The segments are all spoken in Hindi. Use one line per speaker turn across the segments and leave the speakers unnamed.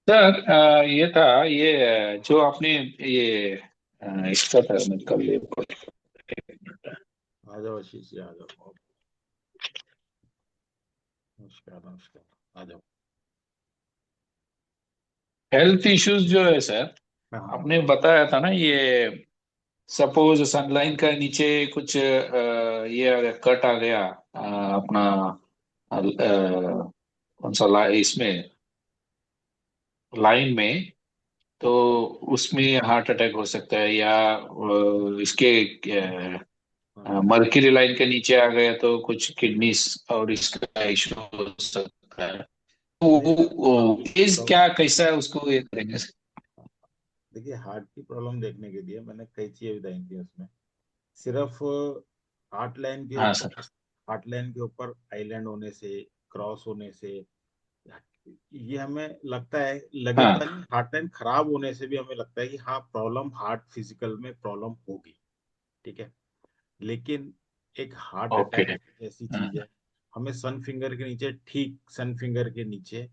सर ये था ये जो आपने ये इसका था मैं कर ले
आ जाओ आशीष जी, आ जाओ। नमस्कार नमस्कार, आ जाओ।
हेल्थ इश्यूज जो है सर।
हाँ हाँ।
आपने बताया था ना ये सपोज सनलाइन का नीचे कुछ ये आ गया, कट आ गया अपना कौन सा इसमें लाइन में, तो उसमें हार्ट अटैक हो सकता है, या इसके
हाँ हाँ।
मर्क्यूरी लाइन के नीचे आ गया तो कुछ किडनी और इसका इशू हो सकता है।
नहीं सर,
वो
हार्ट की
केस
प्रॉब्लम।
क्या कैसा है उसको ये करेंगे।
देखिए, हार्ट की प्रॉब्लम देखने के लिए मैंने कई चीजें बताई थी उसमें। सिर्फ हार्ट लाइन के
हाँ
ऊपर,
सर।
हार्ट लाइन के ऊपर आइलैंड होने से, क्रॉस होने से, ये हमें लगता है, लगता
हाँ।
नहीं, हार्ट लाइन खराब होने से भी हमें लगता है कि हाँ, प्रॉब्लम हार्ट फिजिकल में प्रॉब्लम होगी। ठीक है। लेकिन एक हार्ट
ओके।
अटैक ऐसी
हाँ।
चीज है, हमें सन फिंगर के नीचे, ठीक सन फिंगर के नीचे,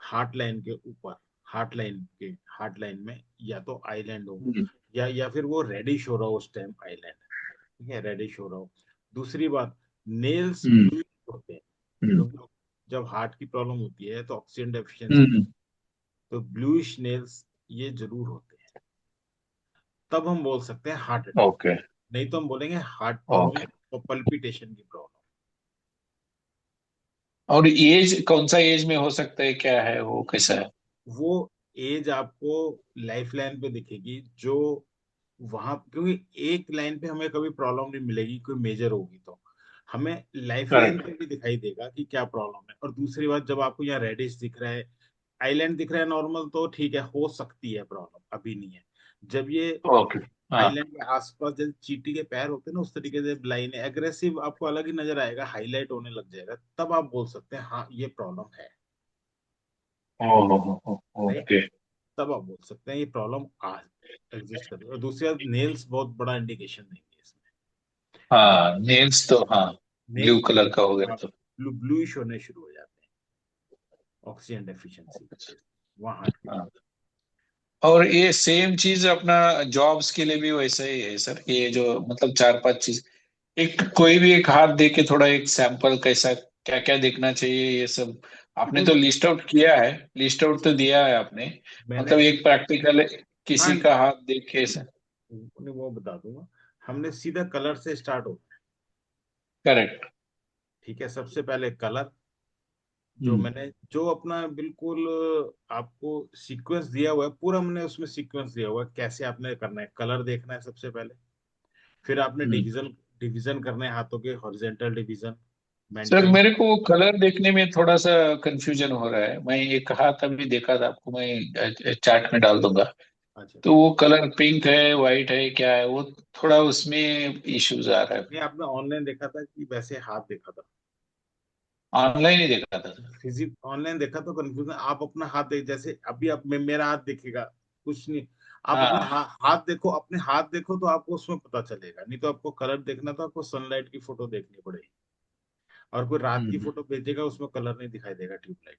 हार्ट लाइन के ऊपर, हार्ट लाइन के, हार्ट लाइन में या तो आइलैंड हो,
हम्म।
या फिर वो रेडिश हो रहा हो उस टाइम आइलैंड। ठीक है, रेडिश हो रहा हो। दूसरी बात, नेल्स
हम्म।
ब्लू होते हैं,
हम्म।
क्योंकि जब हार्ट की प्रॉब्लम होती है तो ऑक्सीजन डेफिशिएंसी,
हम्म।
तो ब्लूइश नेल्स ये जरूर होते हैं। तब हम बोल सकते हैं हार्ट अटैक।
ओके।
नहीं तो हम बोलेंगे हार्ट प्रॉब्लम
ओके।
और पल्पिटेशन की प्रॉब्लम।
और एज कौन सा एज में हो सकता है, क्या है वो, कैसा है।
वो एज आपको लाइफ लाइन पे दिखेगी, जो वहां, क्योंकि एक लाइन पे हमें कभी प्रॉब्लम नहीं मिलेगी कोई मेजर होगी, तो हमें लाइफ लाइन
करेक्ट।
पे भी दिखाई देगा कि क्या प्रॉब्लम है। और दूसरी बात, जब आपको यहाँ रेडिश दिख रहा है, आइलैंड दिख रहा है नॉर्मल, तो ठीक है, हो सकती है प्रॉब्लम, अभी नहीं है। जब ये
ओके। हाँ।
आइलैंड के आसपास जैसे चींटी के पैर होते हैं ना, उस तरीके से लाइन एग्रेसिव आपको अलग ही नजर आएगा, हाईलाइट होने लग जाएगा, तब आप बोल सकते हैं हाँ, ये प्रॉब्लम है। राइट।
ओके।
तब आप बोल सकते हैं ये प्रॉब्लम आज एग्जिस्ट कर रही है। और दूसरी बात, नेल्स बहुत बड़ा इंडिकेशन देंगे इसमें।
हाँ नेल्स तो हाँ, ब्लू
नेल्स
कलर का हो गया तो।
ब्लूइश होने शुरू हो जाते हैं ऑक्सीजन डेफिशिएंसी की वजह से, वहाँ हार्ट की
हाँ।
प्रॉब्लम।
और ये सेम चीज अपना जॉब्स के लिए भी वैसा ही है सर, ये जो मतलब चार पांच चीज, एक कोई भी एक हाथ दे के थोड़ा एक सैंपल कैसा क्या क्या देखना चाहिए ये सब। आपने
नहीं,
तो लिस्ट आउट किया है, लिस्ट आउट तो दिया है आपने।
मैंने
मतलब एक प्रैक्टिकल
हाँ
किसी का हाथ देख के सर।
उन्हें वो बता दूंगा। हमने सीधा कलर से स्टार्ट हो।
करेक्ट।
ठीक है, सबसे पहले कलर, जो
हम्म।
मैंने, जो अपना बिल्कुल आपको सीक्वेंस दिया हुआ है पूरा, हमने उसमें सीक्वेंस दिया हुआ है कैसे आपने करना है। कलर देखना है सबसे पहले, फिर आपने
हम्म।
डिवीजन, डिवीजन करने हैं हाथों के, हॉरिजेंटल डिवीजन
सर
मेंटेन।
मेरे को कलर देखने में थोड़ा सा कंफ्यूजन हो रहा है। मैं एक हाथ अभी देखा था आपको, मैं चार्ट में डाल दूंगा।
अच्छा,
तो वो कलर पिंक है, वाइट है, क्या है वो, थोड़ा उसमें इश्यूज आ रहा है।
नहीं, आपने ऑनलाइन देखा था कि वैसे हाथ देखा था?
ऑनलाइन ही देखा था।
फिजिक ऑनलाइन देखा तो कंफ्यूजन, आप अपना हाथ देख, जैसे अभी आप मेरा हाथ देखेगा, कुछ नहीं। आप अपना
हाँ।
हाथ देखो, अपने हाथ देखो तो आपको उसमें पता चलेगा। नहीं तो आपको कलर देखना तो आपको सनलाइट की फोटो देखनी पड़ेगी। और कोई रात की
हम्म।
फोटो भेजेगा, उसमें कलर नहीं दिखाई देगा, ट्यूबलाइट।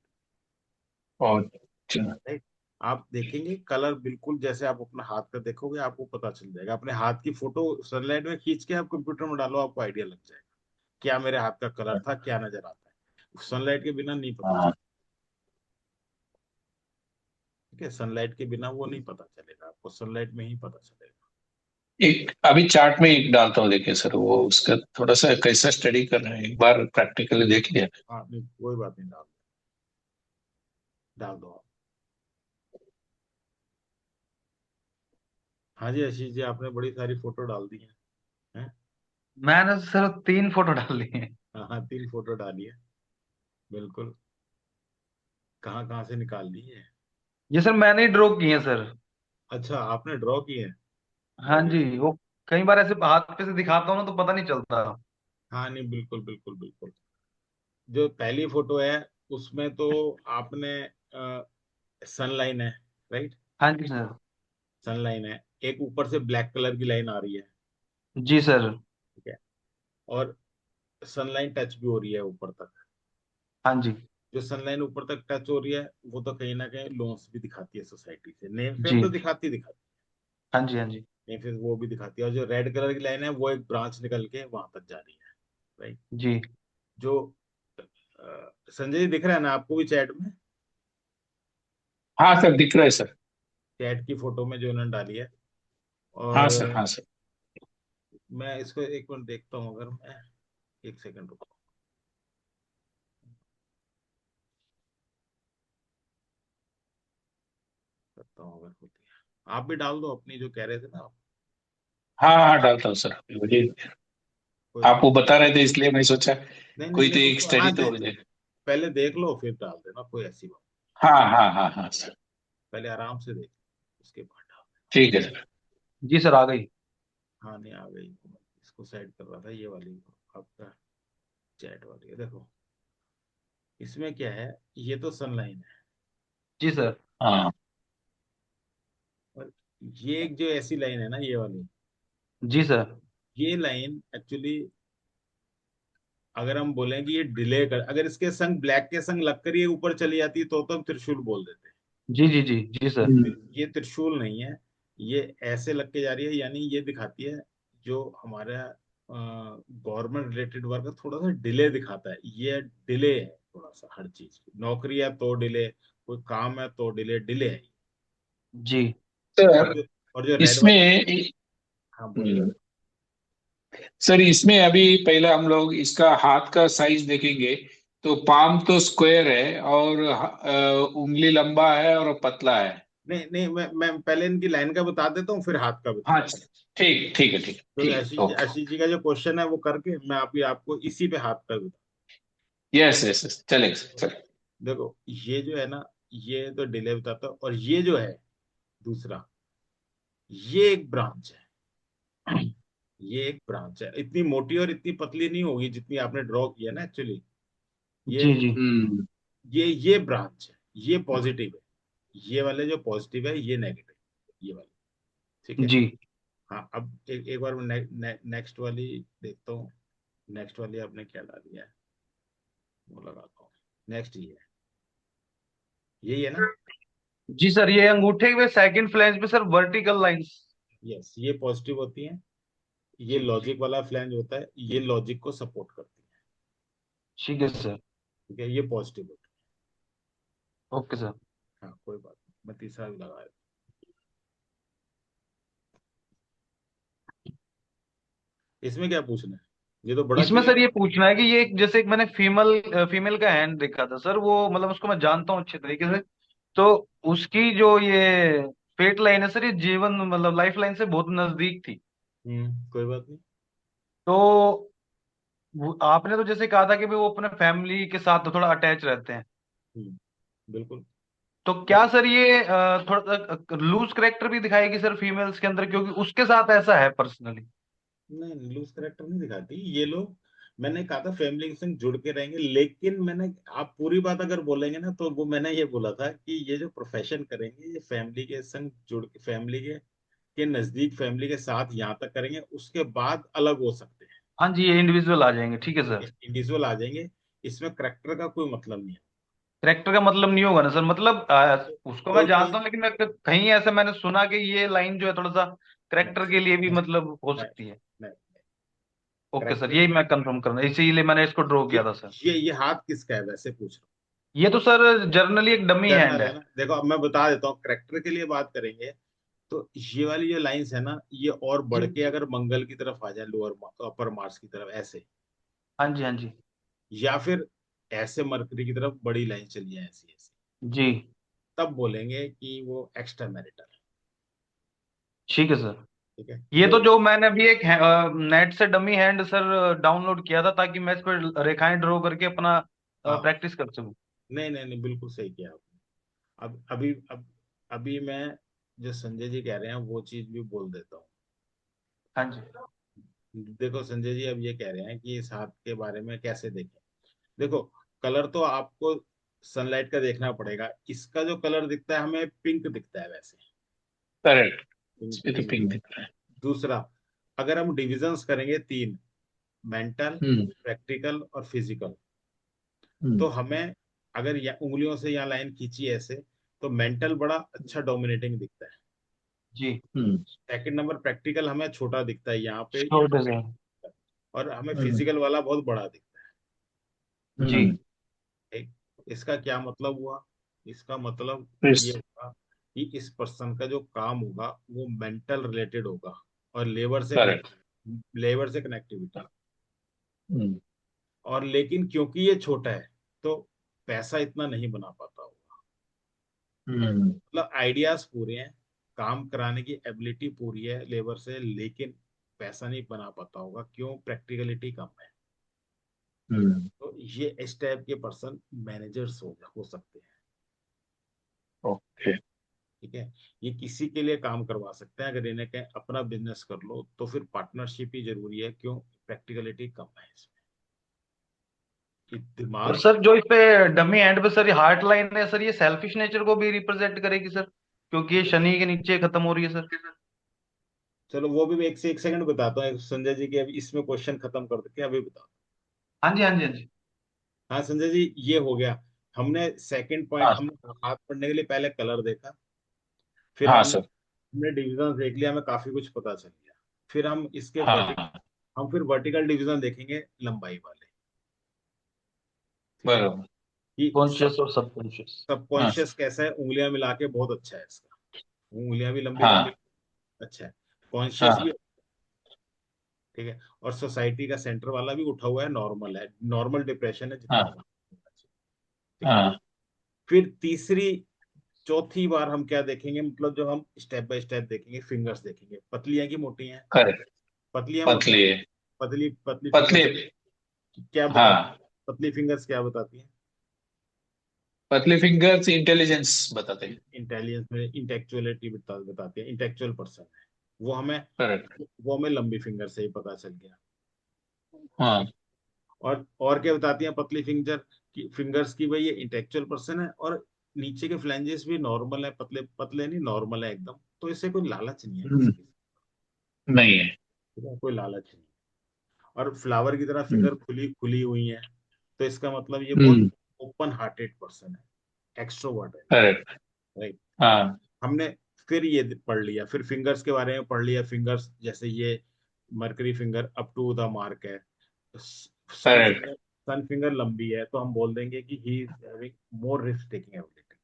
और अच्छा।
राइट। आप देखेंगे कलर बिल्कुल जैसे आप अपना हाथ का देखोगे, आपको पता चल जाएगा। अपने हाथ की फोटो सनलाइट में खींच के आप कंप्यूटर में डालो, आपको आइडिया लग जाएगा क्या मेरे हाथ का कलर था, क्या नजर आता है। सनलाइट के बिना नहीं पता
हाँ।
चलता। ठीक है, सनलाइट के बिना वो नहीं पता चलेगा, आपको सनलाइट में ही पता चलेगा।
एक अभी चार्ट में एक डालता हूँ, देखिए सर वो उसका थोड़ा सा कैसा स्टडी कर रहे हैं, एक बार प्रैक्टिकली देख लिया।
हाँ नहीं, कोई बात नहीं, डाल दो आप। हाँ जी आशीष जी, आपने बड़ी सारी फोटो डाल दी हैं।
मैंने तो सिर्फ 3 फोटो डाल ली है।
हाँ हाँ, 3 फोटो डाली है, बिल्कुल। कहाँ कहाँ से निकाल ली है?
ये सर मैंने ही ड्रॉ की है सर।
अच्छा, आपने ड्रॉ की है?
हाँ
वेरी
जी,
गुड।
वो कई बार ऐसे हाथ पे से दिखाता हूँ ना तो पता नहीं चलता।
हाँ नहीं, बिल्कुल बिल्कुल बिल्कुल। जो पहली फोटो है, उसमें तो आपने सनलाइन है, राइट?
हाँ जी सर।
सनलाइन है, एक ऊपर से ब्लैक कलर की लाइन आ रही है।
जी सर।
ठीक है। और सनलाइन टच भी हो रही है ऊपर तक।
हाँ जी।
जो सनलाइन ऊपर तक टच हो रही है वो तो कहीं ना कहीं लॉस भी दिखाती है सोसाइटी से, नेम फेम
जी।
तो दिखाती
हाँ जी, हाँ जी।
नेम फेम वो भी दिखाती है, और जो रेड कलर की लाइन है वो एक ब्रांच निकल के वहां तक जा रही है, राइट।
जी।
जो संजय जी दिख रहा है ना आपको भी चैट में,
हाँ सर, दिख रहा है सर।
चैट की फोटो में जो उन्होंने डाली है।
हाँ
और
सर, हाँ सर।
मैं इसको एक मिनट देखता हूँ, अगर मैं एक सेकंड रुको, करता हूँ अगर होती है। आप भी डाल दो अपनी जो कह रहे थे ना आप।
हाँ हाँ, डालता हूँ सर, मुझे
कोई
आप
बात
वो बता रहे थे इसलिए मैं सोचा
नहीं, नहीं
कोई तो
नहीं
एक
उसको हाँ
स्टडी तो हो जाए।
पहले देख लो फिर डाल देना, कोई ऐसी बात।
हाँ हाँ हाँ हाँ सर।
पहले आराम से देख उसके बाद डाल।
ठीक है सर।
जी सर, आ गई।
हाँ नहीं आ गई, इसको सेट कर रहा था ये वाली आपका चैट वाली है, देखो इसमें क्या है, ये तो सनलाइन है,
जी सर।
हाँ
और ये एक जो ऐसी लाइन है ना ये वाली,
जी सर।
ये लाइन एक्चुअली अगर हम बोलें कि ये डिले कर, अगर इसके संग ब्लैक के संग लगकर ये ऊपर चली जाती तो हम त्रिशूल बोल देते हैं।
जी जी जी जी सर।
ये त्रिशूल नहीं है, ये ऐसे लग के जा रही है, यानी ये दिखाती है जो हमारा गवर्नमेंट रिलेटेड वर्क है थोड़ा सा डिले दिखाता है, ये डिले है थोड़ा सा, हर चीज नौकरी है तो डिले, कोई काम है तो डिले, डिले है।
जी
और
सर।
जो और जो रेड वाली,
इसमें
हाँ बोलिए।
हम्म, सर इसमें अभी पहले हम लोग इसका हाथ का साइज देखेंगे। तो पाम तो स्क्वायर है और उंगली लंबा है और पतला है।
नहीं नहीं, मैं पहले इनकी लाइन का बता देता हूँ फिर हाथ का
हाँ,
बताता हूँ।
ठीक ठीक है, ठीक
तो
ठीक है, ओके।
आशीष जी का जो क्वेश्चन है वो करके मैं अभी आपको इसी पे हाथ का बता।
यस यस यस, चलेगा सर, चलेगा।
देखो ये जो है ना, ये तो डिले बताता है, और ये जो है दूसरा, ये एक ब्रांच है, ये एक ब्रांच है, इतनी मोटी और इतनी पतली नहीं होगी जितनी आपने ड्रॉ किया ना एक्चुअली। ये
जी जी
हम्म।
ये ब्रांच है, ये पॉजिटिव है, ये वाले जो पॉजिटिव है ये नेगेटिव, ये वाले, ठीक है।
जी।
हाँ अब एक बार मैं नेक्स्ट वाली देखता हूँ, नेक्स्ट वाली आपने क्या डाली है वो लगाता हूँ। नेक्स्ट ये है, यही है ना।
जी सर, ये अंगूठे के सेकंड फ्लैंज पे सर वर्टिकल लाइंस।
यस ये पॉजिटिव होती है, ये
जी
लॉजिक वाला फ्लैंज होता है, ये लॉजिक को सपोर्ट करती है,
ठीक है सर।
ठीक है, ये पॉजिटिव होता
ओके सर।
है। हाँ कोई बात नहीं, मैं तीसरा भी लगाया। इसमें क्या पूछना है, ये तो बड़ा
इसमें सर
क्लियर।
ये पूछना है कि ये जैसे एक मैंने फीमेल फीमेल का हैंड देखा था सर, वो मतलब उसको मैं जानता हूँ अच्छे तरीके से। तो उसकी जो ये फेट लाइन है सर, ये जीवन मतलब लाइफ लाइन से बहुत नजदीक थी।
कोई बात नहीं।
तो आपने तो जैसे कहा था कि भी वो अपने फैमिली के साथ तो थोड़ा अटैच रहते हैं।
बिल्कुल।
तो क्या सर ये थोड़ा लूज करेक्टर भी दिखाएगी सर फीमेल्स के अंदर, क्योंकि उसके साथ ऐसा है पर्सनली।
नहीं लूज करेक्टर नहीं दिखाती ये लोग, मैंने कहा था फैमिली के संग जुड़ के रहेंगे, लेकिन मैंने, आप पूरी बात अगर बोलेंगे ना तो वो मैंने ये बोला था कि ये जो प्रोफेशन करेंगे ये फैमिली के संग जुड़ के, फैमिली के नजदीक, फैमिली के साथ यहाँ तक करेंगे, उसके बाद अलग हो सकते हैं,
हाँ जी, ये इंडिविजुअल आ जाएंगे, ठीक है सर।
इंडिविजुअल आ जाएंगे। इसमें करेक्टर का कोई मतलब नहीं है।
करेक्टर का मतलब नहीं होगा ना सर, मतलब उसको मैं
कोई कोई
जानता हूँ, लेकिन मैं कहीं ऐसे मैंने सुना कि ये लाइन जो है थोड़ा सा
नहीं
करेक्टर के लिए भी
नहीं
मतलब हो
नहीं
सकती है।
नहीं,
ओके सर,
करेक्टर,
यही मैं कंफर्म करना, इसीलिए मैंने इसको ड्रॉ
ये
किया था सर।
ये हाथ किसका है वैसे पूछ रहा
ये तो सर जर्नली एक डमी
हूँ,
हैंड
जर्नल है
है।
ना। देखो अब मैं बता देता हूँ, करेक्टर के लिए बात करेंगे तो ये वाली जो लाइंस है ना, ये और बढ़
जी।
के अगर मंगल की तरफ आ जाए, लोअर अपर मार्स की तरफ ऐसे,
हाँ जी, हाँ जी।
या फिर ऐसे मरकरी की तरफ बड़ी लाइन चली जाए ऐसी ऐसी,
जी
तब बोलेंगे कि वो एक्स्ट्रा मैरिटल है,
ठीक है सर।
ठीक है।
ये
वो
तो जो मैंने अभी एक नेट से डमी हैंड सर डाउनलोड किया था, ताकि मैं इस पर रेखाएं ड्रॉ करके अपना
हाँ
प्रैक्टिस कर सकूं।
नहीं नहीं नहीं बिल्कुल सही किया आपने। अभी मैं जो संजय जी कह रहे हैं वो चीज भी बोल देता हूँ।
हाँ जी।
देखो संजय जी अब ये कह रहे हैं कि इस हाथ के बारे में कैसे देखें। देखो कलर तो आपको सनलाइट का देखना पड़ेगा, इसका जो कलर दिखता है हमें पिंक दिखता है वैसे,
करेक्ट।
पिंक
इसमें तो
पिंक
पिंक
दिखता
दिख रहा है।
है। दूसरा, अगर हम डिविजन्स करेंगे तीन, मेंटल,
हम्म
प्रैक्टिकल और फिजिकल, तो
हम्म
हमें अगर या उंगलियों से यहाँ लाइन खींची ऐसे, तो मेंटल बड़ा अच्छा डोमिनेटिंग दिखता है।
जी।
हम्म
सेकंड नंबर प्रैक्टिकल हमें छोटा दिखता है यहाँ पे,
छोटे से।
और हमें
हम्म
फिजिकल वाला बहुत बड़ा दिखता
जी।
हम्म
है। इसका क्या मतलब हुआ? इसका मतलब
फिर-
ये हुआ कि इस पर्सन का जो काम होगा वो मेंटल रिलेटेड होगा, और
करेक्ट।
लेबर से कनेक्टिविटी।
हम्म
और लेकिन क्योंकि ये छोटा है, तो पैसा इतना नहीं बना पाता होगा।
हम्म
मतलब आइडियाज पूरे हैं, काम कराने की एबिलिटी पूरी है लेबर से, लेकिन पैसा नहीं बना पाता होगा। क्यों? प्रैक्टिकलिटी कम है।
हम्म
तो ये इस टाइप के पर्सन मैनेजर्स हो सकते हैं।
ओके।
ठीक है। ये किसी के लिए काम करवा सकते हैं, अगर इन्हें कहें अपना बिजनेस कर लो तो फिर पार्टनरशिप ही जरूरी है। क्यों? प्रैक्टिकलिटी कम है इसमें, कि
और
दिमाग।
सर जो इस पे डमी एंड पे सर ये हार्ट लाइन है सर, ये सेल्फिश नेचर को भी रिप्रेजेंट करेगी सर, क्योंकि ये शनि के नीचे खत्म हो रही है सर।
चलो वो भी मैं एक से एक सेकंड बताता हूँ संजय जी के, अभी इसमें क्वेश्चन खत्म कर देते हैं, अभी बताओ।
हाँ जी, हाँ जी, हाँ जी।
हाँ संजय जी, ये हो गया। हमने सेकंड पॉइंट,
हाँ
हमने हाथ पढ़ने के लिए पहले कलर देखा, फिर
हाँ
हमने
सर।
हमने डिविजन देख लिया, हमें काफी कुछ पता चल गया। फिर हम इसके
हाँ
हम फिर वर्टिकल डिवीजन देखेंगे, लंबाई वाले। ठीक है।
बराबर।
कि
कॉन्शियस और सबकॉन्शियस।
हाँ
सबकॉन्शियस कैसा है, उंगलियां मिला के बहुत अच्छा है इसका। उंगलियां भी लंबी लंबी,
हाँ
अच्छा है। कॉन्शियस भी।
हाँ
ठीक है। और सोसाइटी का सेंटर वाला भी उठा हुआ है, नॉर्मल है, नॉर्मल डिप्रेशन है जितना
हाँ
होना चाहिए। ठीक है।
हाँ
फिर तीसरी चौथी बार हम क्या देखेंगे, मतलब जो हम स्टेप बाय स्टेप देखेंगे, फिंगर्स देखेंगे, पतली है कि मोटी है।
करेक्ट।
पतली है मोटी है।
पतली है।
पतली पतली
पतली
फिंगर्स
है।
क्या बताती
हाँ
है? पतली फिंगर्स क्या बताती है?
पतली फिंगर्स इंटेलिजेंस बताते हैं।
इंटेलिजेंस में इंटेक्चुअलिटी बताती है, इंटेक्चुअल पर्सन है वो हमें।
करेक्ट।
वो हमें लंबी फिंगर से ही पता चल गया।
हाँ
ठीक। और क्या बताती है पतली फिंगर्स की? भाई ये इंटेलेक्चुअल पर्सन है, और नीचे के फ्लैंजेस भी नॉर्मल है, पतले पतले नहीं, नॉर्मल है एकदम। तो इससे कोई लालच नहीं है
हम्म,
किसी की।
नहीं है।
ठीक है, कोई लालच नहीं। और फ्लावर की तरह
हम्म
फिंगर खुली खुली हुई है, तो इसका मतलब ये बहुत
हम्म
ओपन हार्टेड पर्सन है, एक्सट्रोवर्ट है।
करेक्ट।
राइट।
हाँ
हमने फिर ये पढ़ लिया, फिर फिंगर्स के बारे में पढ़ लिया। फिंगर्स जैसे ये mercury finger up to the mark है। Sun
correct.
Finger sun finger लंबी है, तो हम बोल देंगे कि he is having more risk taking ability.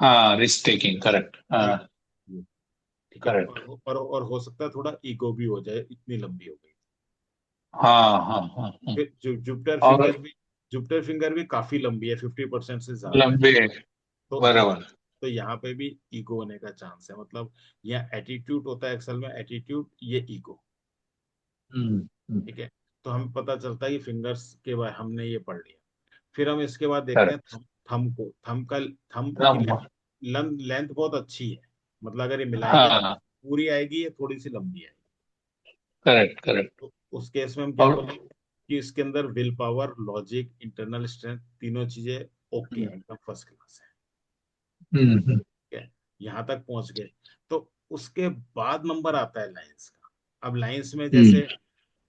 हाँ रिस्क टेकिंग करेक्ट हाँ।
राइट। ठीक है।
करेक्ट।
और हो सकता है थोड़ा ईगो भी हो जाए, इतनी लंबी हो गई।
हाँ हाँ हाँ हाँ।
फिर
और
जुपिटर फिंगर भी काफी लंबी है, 50% से ज्यादा है।
लंबे है।
तो
बराबर।
यहाँ पे भी ईगो होने का चांस है, मतलब यहाँ एटीट्यूड होता है असल में, एटीट्यूड ये ईगो। ठीक है। तो हमें पता चलता है कि फिंगर्स के बाद हमने ये पढ़ लिया। फिर हम इसके बाद देखते हैं
करेक्ट।
थम को। थम की
हाँ
लेंथ बहुत अच्छी है, मतलब अगर ये मिलाएंगे तो
हाँ
पूरी आएगी, ये थोड़ी सी लंबी आएगी।
Correct correct.
तो उस केस में हम क्या
और
बोलेंगे कि इसके अंदर will power, logic, internal strength, तीनों चीजें ओके
हम्म
है, एकदम फर्स्ट क्लास है।
हम्म।
ठीक है। यहाँ तक पहुंच गए। तो उसके बाद नंबर आता है लाइंस का। अब लाइंस में जैसे,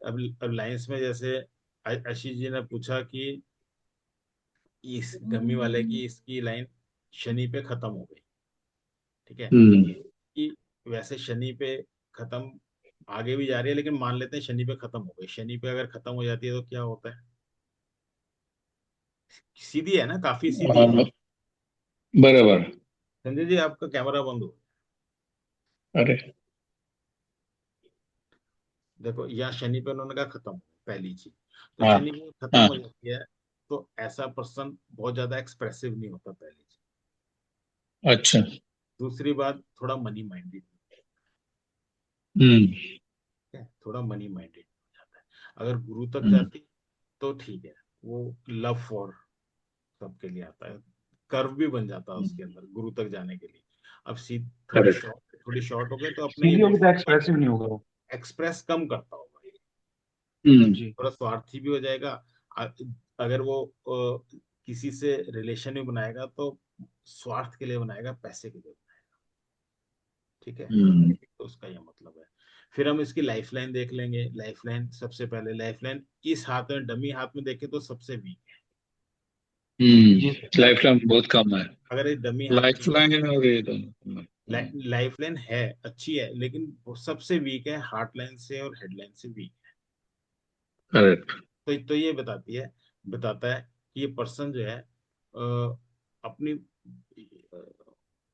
हम्म
अब लाइंस में जैसे आशीष जी ने पूछा कि इस डमी वाले की इसकी लाइन शनि पे खत्म हो गई। ठीक है।
हम्म,
कि वैसे शनि पे खत्म, आगे भी जा रही है, लेकिन मान लेते हैं शनि पे खत्म हो गई। शनि पे अगर खत्म हो जाती है तो क्या होता है? सीधी है ना, काफी सीधी है।
बराबर।
संजय जी आपका कैमरा बंद हो।
अरे
देखो यहाँ शनि पे उन्होंने कहा खत्म हो, पहली चीज। तो
हाँ
शनि पे खत्म
हाँ।
हो जाती है, तो ऐसा पर्सन बहुत ज्यादा एक्सप्रेसिव नहीं होता, पहली चीज।
अच्छा।
दूसरी बात, थोड़ा मनी माइंडेड
हम्म
है, थोड़ा मनी माइंडेड हो जाता है। अगर गुरु तक
हम्म
जाती तो ठीक है, वो लव फॉर सबके लिए आता है, कर्व भी बन जाता है उसके अंदर गुरु तक जाने के लिए। अब सी
करेक्ट।
थोड़ी शॉर्ट हो गए तो अपने
सीधी होगी तो
इमोशन
एक्सप्रेसिव नहीं होगा वो।
एक्सप्रेस कम करता होगा,
हम्म
जी।
थोड़ा स्वार्थी भी हो जाएगा। अ- अगर वो किसी से रिलेशन भी बनाएगा तो स्वार्थ के लिए बनाएगा, पैसे के लिए बनाएगा। ठीक है।
हम्म
तो उसका ये मतलब है। फिर हम इसकी लाइफ लाइन देख लेंगे। लाइफ लाइन सबसे पहले, लाइफ लाइन इस हाथ में, डमी हाथ में देखें तो सबसे वीक है।
जी सर।
लाइफ लाइन बहुत कम है।
अगर ये डमी हार्ट
लाइफ लाइन और ये दोनों।
लाइफ लाइन है अच्छी है, लेकिन वो सबसे वीक है, हार्ट लाइन से और हेड लाइन से वीक।
करेक्ट।
तो ये बताता है कि ये पर्सन जो है अपनी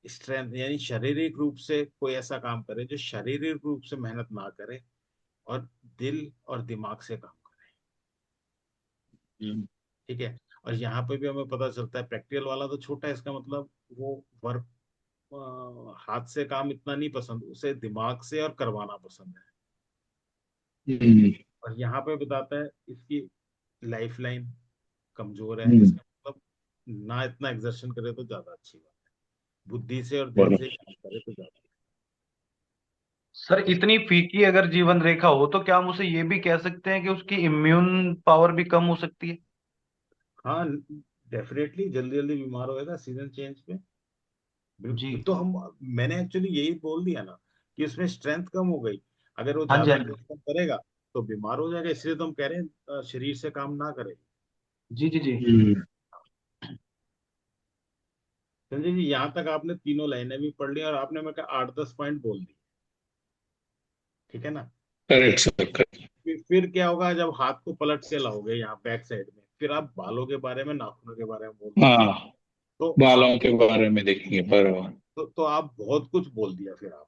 स्ट्रेंथ यानी शारीरिक रूप से कोई ऐसा काम करे जो शारीरिक रूप से मेहनत ना करे, और दिल और दिमाग से काम करे। ठीक है। और यहाँ पे भी हमें पता चलता है, प्रैक्टिकल वाला तो छोटा है, इसका मतलब वो वर्क हाथ से काम इतना नहीं पसंद उसे, दिमाग से और करवाना पसंद है। और यहाँ पे बताता है इसकी लाइफ लाइन कमजोर है, इसका मतलब ना इतना एक्सर्शन करे तो ज्यादा अच्छी बात है, बुद्धि से और दिल से
बराबर।
काम करे तो ज्यादा।
सर इतनी फीकी अगर जीवन रेखा हो तो क्या हम उसे ये भी कह सकते हैं कि उसकी इम्यून पावर भी कम हो सकती है?
हाँ, डेफिनेटली जल्दी जल्दी बीमार होएगा सीजन चेंज पे।
जी।
बिल्कुल। तो हम मैंने एक्चुअली यही बोल दिया ना कि उसमें स्ट्रेंथ कम हो गई, अगर वो
हाँ जी,
ज्यादा
हाँ जी।
परिश्रम करेगा तो बीमार हो जाएगा, इसलिए तो हम कह रहे हैं शरीर से काम ना करे।
जी जी जी।
संजय जी, यहाँ तक आपने तीनों लाइनें भी पढ़ ली और आपने मैं कहा 8-10 पॉइंट बोल दी। ठीक है ना।
Correct sir, correct.
फिर क्या होगा जब हाथ को पलट के लाओगे यहाँ बैक साइड में, फिर आप बालों के बारे में, नाखूनों के बारे में बोल रहे हो,
हाँ,
तो आप
बालों के बारे में देखेंगे, बराबर।
तो आप बहुत कुछ बोल दिया फिर आप,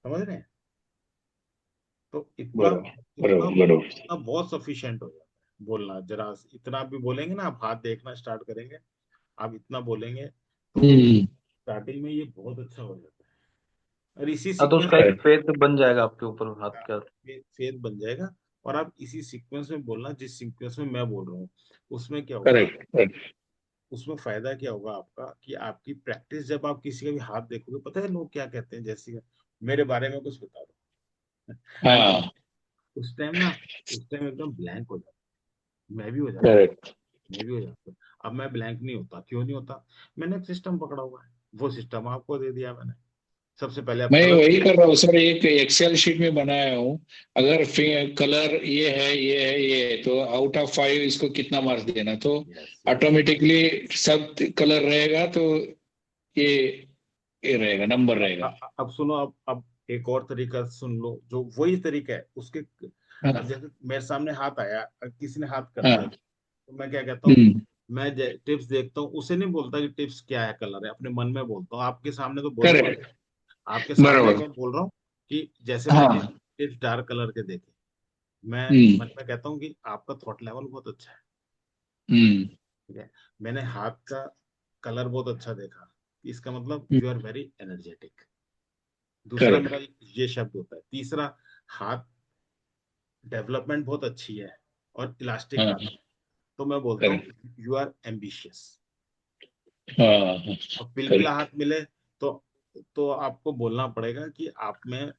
समझ रहे हैं। तो इतना
बराबर,
इतना
बराबर, बराबर।
इतना बहुत सफिशिएंट हो जाता है बोलना। जरा इतना आप भी बोलेंगे ना, आप हाथ देखना स्टार्ट करेंगे, आप इतना बोलेंगे तो
हम्म।
स्टार्टिंग में ये बहुत अच्छा हो जाता है। और इसी
हाँ, तो
सीक्वेंस
उसका एक
करेक्ट,
फेथ बन जाएगा आपके ऊपर हाथ का।
फेद बन जाएगा। और आप इसी सीक्वेंस में बोलना, जिस सीक्वेंस में मैं बोल रहा हूँ, उसमें क्या होगा,
करेक्ट, करेक्ट।
उसमें फायदा क्या होगा आपका कि आपकी प्रैक्टिस, जब आप किसी का भी हाथ देखोगे, पता है लोग क्या कहते हैं, जैसे मेरे बारे में कुछ बता दो
हाँ,
उस टाइम ना, उस टाइम एकदम ब्लैंक हो जाता। मैं भी हो जाता हूँ,
करेक्ट।
मैं भी हो जाता हूँ। अब मैं ब्लैंक नहीं होता, क्यों नहीं होता? मैंने एक सिस्टम पकड़ा हुआ है, वो सिस्टम आपको दे दिया मैंने। सबसे पहले आप
मैं
कलर
वही
को,
कर रहा हूँ सर, एक एक्सेल शीट में बनाया हूँ। अगर कलर ये है, ये है, ये है, तो आउट ऑफ 5 इसको कितना मार्क्स देना, तो
यस यस।
ऑटोमेटिकली सब कलर रहेगा तो ये ये रहेगा, नंबर रहेगा।
अब सुनो, अब एक और तरीका सुन लो, जो वही तरीका है उसके। अब
हाँ,
जैसे मेरे सामने हाथ आया, किसी ने हाथ कर दिया,
हाँ।
तो मैं क्या कहता हूँ,
हम्म।
मैं टिप्स देखता हूँ, उसे नहीं बोलता कि टिप्स क्या है, कलर है, अपने मन में बोलता हूँ। आपके सामने तो बोल नहीं
करेक्ट।
सकता, आपके सामने
बराबर।
मैं बोल रहा हूँ कि जैसे मैंने
हाँ।
टिप्स डार्क कलर के देखे, मैं
हम्म।
मन में कहता हूँ कि आपका थॉट लेवल बहुत अच्छा है।
हम्म।
ठीक है। मैंने हाथ का कलर बहुत अच्छा देखा, इसका मतलब यू आर वेरी एनर्जेटिक। दूसरा
करेक्ट।
मेरा ये शब्द होता है। तीसरा, हाथ डेवलपमेंट बहुत अच्छी है और इलास्टिक हाथ
हाँ,
है, तो मैं बोलता हूँ
करेक्ट।
You are ambitious.
हाँ, हाँ।
अब पिलपिला हाथ
करेक्ट।
मिले तो आपको बोलना पड़ेगा कि आप में,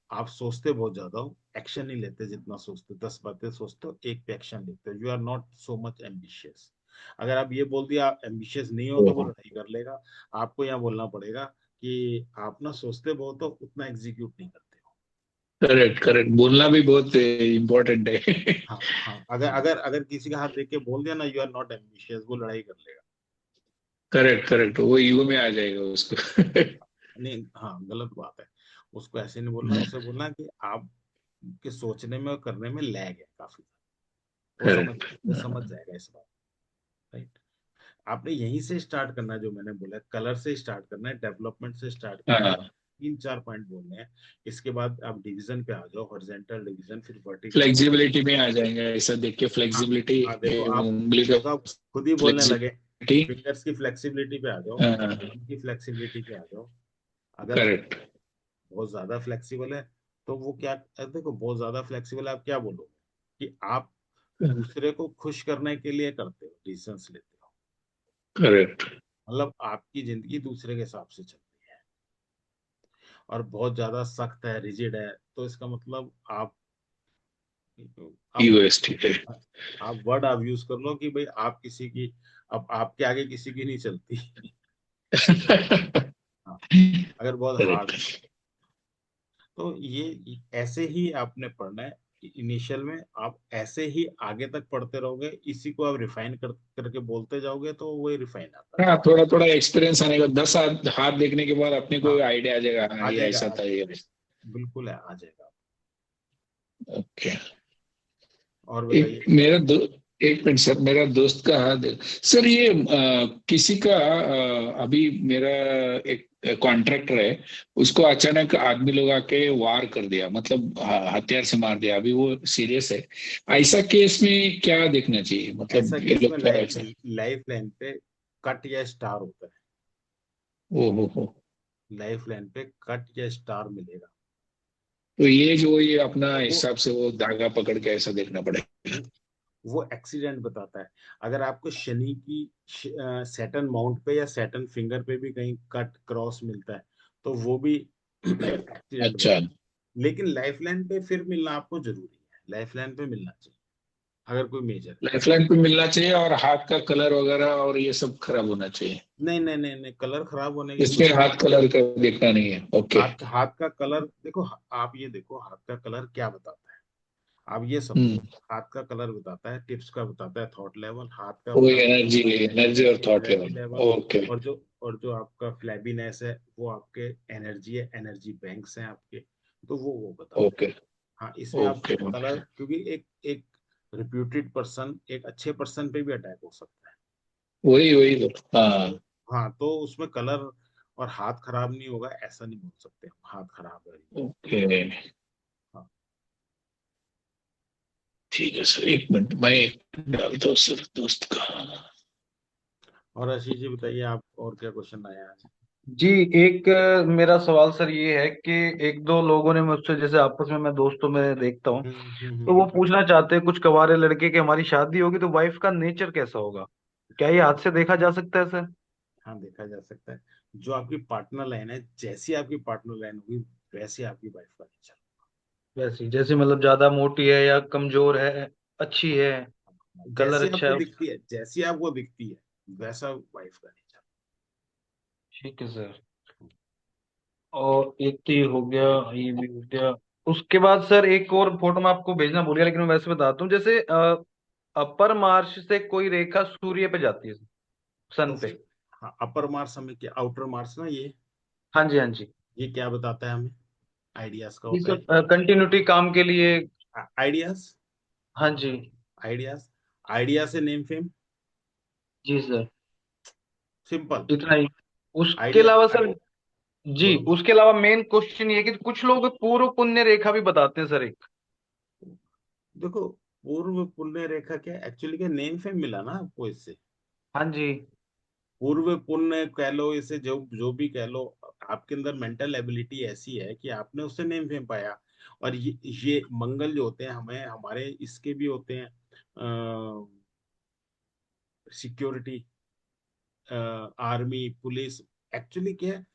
आप सोचते बहुत ज्यादा हो, एक्शन नहीं लेते जितना सोचते, 10 बातें सोचते हो, एक पे एक्शन लेते हो, you are not so much ambitious. अगर आप ये बोल दिया आप एम्बिशियस नहीं हो, तो वो लड़ाई कर लेगा। आपको यहाँ बोलना पड़ेगा कि आप ना सोचते बहुत हो, उतना एग्जीक्यूट नहीं करते हो।
करेक्ट, करेक्ट, बोलना भी बहुत इम्पोर्टेंट है।
हाँ हाँ, अगर किसी का हाथ देख के बोल दिया ना यू आर नॉट एम्बिशियस, वो लड़ाई कर लेगा।
करेक्ट, करेक्ट, वो ईगो में आ जाएगा उसको।
नहीं, हाँ, गलत बात है। उसको ऐसे नहीं बोलना, उसे बोलना कि आप के सोचने में और करने में लैग है काफी।
करेक्ट।
वो समझ जाएगा इस बात। राइट। आपने यहीं से स्टार्ट करना है, जो मैंने बोला, कलर से स्टार्ट करना है, डेवलपमेंट से स्टार्ट करना है।
हाँ,
3-4 पॉइंट बोलने हैं। इसके बाद आप डिवीजन पे आ जाओ, हॉरिजॉन्टल डिवीजन, फिर वर्टिकल डिवीजन।
फ्लेक्सिबिलिटी में आ जाएंगे, ऐसा देख के
हाँ
फ्लेक्सिबिलिटी,
हाँ, देखो आप,
उंगली का
आप खुद ही बोलने लगे।
फ्लेक्सिबिलिटी।
फिंगर्स की फ्लेक्सिबिलिटी पे आ जाओ,
हाँ,
उनकी फ्लेक्सिबिलिटी पे आ जाओ। अगर
करेक्ट।
बहुत ज्यादा फ्लेक्सिबल है तो वो क्या, देखो बहुत ज्यादा फ्लेक्सिबल है, आप क्या बोलोगे कि आप दूसरे को खुश करने के लिए करते हो, डिसीजंस लेते हो,
करेक्ट।
मतलब आपकी जिंदगी दूसरे के हिसाब से चलती है। और बहुत ज्यादा सख्त है, रिजिड है, तो इसका मतलब आप
ईगोइस्टिक है।
आप वर्ड आप यूज कर लो कि भाई आप किसी की, अब आपके आगे किसी की नहीं चलती। हाँ, अगर बहुत हार्ड है।
करेक्ट।
तो ये ऐसे ही आपने पढ़ना है। इनिशियल में आप ऐसे ही आगे तक पढ़ते रहोगे, इसी को आप रिफाइन करके बोलते जाओगे तो वही रिफाइन आता
हाँ,
जाएगा।
थोड़ा थोड़ा एक्सपीरियंस आने का 10 हाथ हाथ देखने के बाद अपने को
हाँ
आइडिया आ जाएगा, हाँ
आ
ये
जाएगा,
ऐसा था ये।
बिल्कुल है, आ जाएगा।
ओके।
और
एक
बताइए।
मेरा दो एक मिनट सर, मेरा दोस्त का हाथ सर, ये किसी का अभी मेरा एक कॉन्ट्रैक्टर है, उसको अचानक आदमी लोग आके वार कर दिया, मतलब हथियार से मार दिया, अभी वो सीरियस है। ऐसा केस में क्या देखना चाहिए,
ऐसा
मतलब ये
केस में
लोग क्या ऐसा।
लाइफ लाइन पे कट या स्टार होता है।
ओ हो।
लाइफ लाइन पे कट या स्टार मिलेगा।
तो ये जो ये अपना
वो
हिसाब से वो धागा पकड़ के ऐसा देखना पड़ेगा।
वो एक्सीडेंट बताता है। अगर आपको शनि की सैटर्न माउंट पे या सैटर्न फिंगर पे भी कहीं कट क्रॉस मिलता है तो वो भी एक्सीडेंट
अच्छा,
बताता है। लेकिन लाइफ लाइन पे फिर मिलना आपको जरूरी है, लाइफ लाइन पे मिलना चाहिए अगर कोई मेजर है।
लाइफलाइन पे मिलना चाहिए, और हाथ का कलर वगैरह और ये सब खराब होना चाहिए।
नहीं नहीं नहीं नहीं, कलर खराब होने की
इसमें
कोई
हाथ कलर का देखना नहीं है, ओके।
हाथ का कलर देखो। आप ये देखो हाथ का कलर क्या बताता है, आप ये समझो।
हम्म।
हाथ का कलर बताता है, टिप्स का बताता है थॉट लेवल, हाथ का
वो
बताता
एनर्जी, एनर्जी और
है
thought
energy
level.
Level.
Okay.
और जो आपका फ्लैबीनेस है वो आपके एनर्जी है, एनर्जी बैंक्स हैं आपके, तो वो बताता है।
ओके।
हाँ, इसमें आप
ओके।
Colour,
okay.
क्योंकि एक एक रिप्यूटेड पर्सन एक अच्छे पर्सन पे भी अटैक हो सकता है।
वही वही तो, हाँ।
तो हाँ, तो उसमें कलर और हाथ खराब नहीं होगा ऐसा नहीं बोल सकते हम, हाथ खराब है।
ओके।
हाँ।
ठीक है सर, एक मिनट मैं डालता हूँ सर दोस्त का।
और आशीष जी बताइए, आप और क्या क्वेश्चन आया आज।
जी, एक मेरा सवाल सर ये है कि एक दो लोगों ने मुझसे, जैसे आपस में मैं दोस्तों में देखता हूँ, तो वो पूछना चाहते हैं कुछ कवारे लड़के कि हमारी शादी होगी तो वाइफ का नेचर कैसा होगा, क्या ये हाथ से देखा जा सकता है सर?
हाँ, देखा जा सकता है। जो आपकी पार्टनर लाइन है, जैसी आपकी पार्टनर लाइन होगी वैसे आपकी वाइफ का नेचर।
वैसी जैसे मतलब ज्यादा मोटी है या कमजोर है, अच्छी है, कलर
जैसी
अच्छा
आपको
है?
दिखती है, जैसी आपको दिखती है वैसा वाइफ का नेचर।
ठीक है सर। और एक तो ये हो गया, ये भी हो गया। उसके बाद सर एक और फोटो मैं आपको भेजना भूल गया, लेकिन मैं वैसे बताता हूँ। जैसे अपर मार्श से कोई रेखा सूर्य पे जाती है,
तो
सन पे।
फिर हाँ, अपर मार्स हमें क्या, आउटर मार्स ना
हाँ जी, हाँ जी।
ये क्या बताता है हमें, आइडियाज का
जी
होता है।
सर, कंटिन्यूटी काम के लिए।
आइडियाज,
हाँ जी।
आइडियाज, आइडिया से नेम फेम,
जी सर,
सिंपल।
इतना ही। उसके
आइडिया
अलावा सर, जी
बोलो।
उसके अलावा मेन क्वेश्चन ये है कि कुछ लोग पूर्व पुण्य रेखा भी बताते हैं सर एक।
देखो, पूर्व पुण्य रेखा क्या एक्चुअली, क्या नेम फेम मिला ना आपको इससे।
हाँ जी।
पूर्व पुण्य कह लो इसे, जो जो भी कह लो, आपके अंदर मेंटल एबिलिटी ऐसी है कि आपने उससे नेम फेम पाया। और ये मंगल जो होते हैं हमें, हमारे इसके भी होते हैं सिक्योरिटी, आर्मी, पुलिस। एक्चुअली क्या है,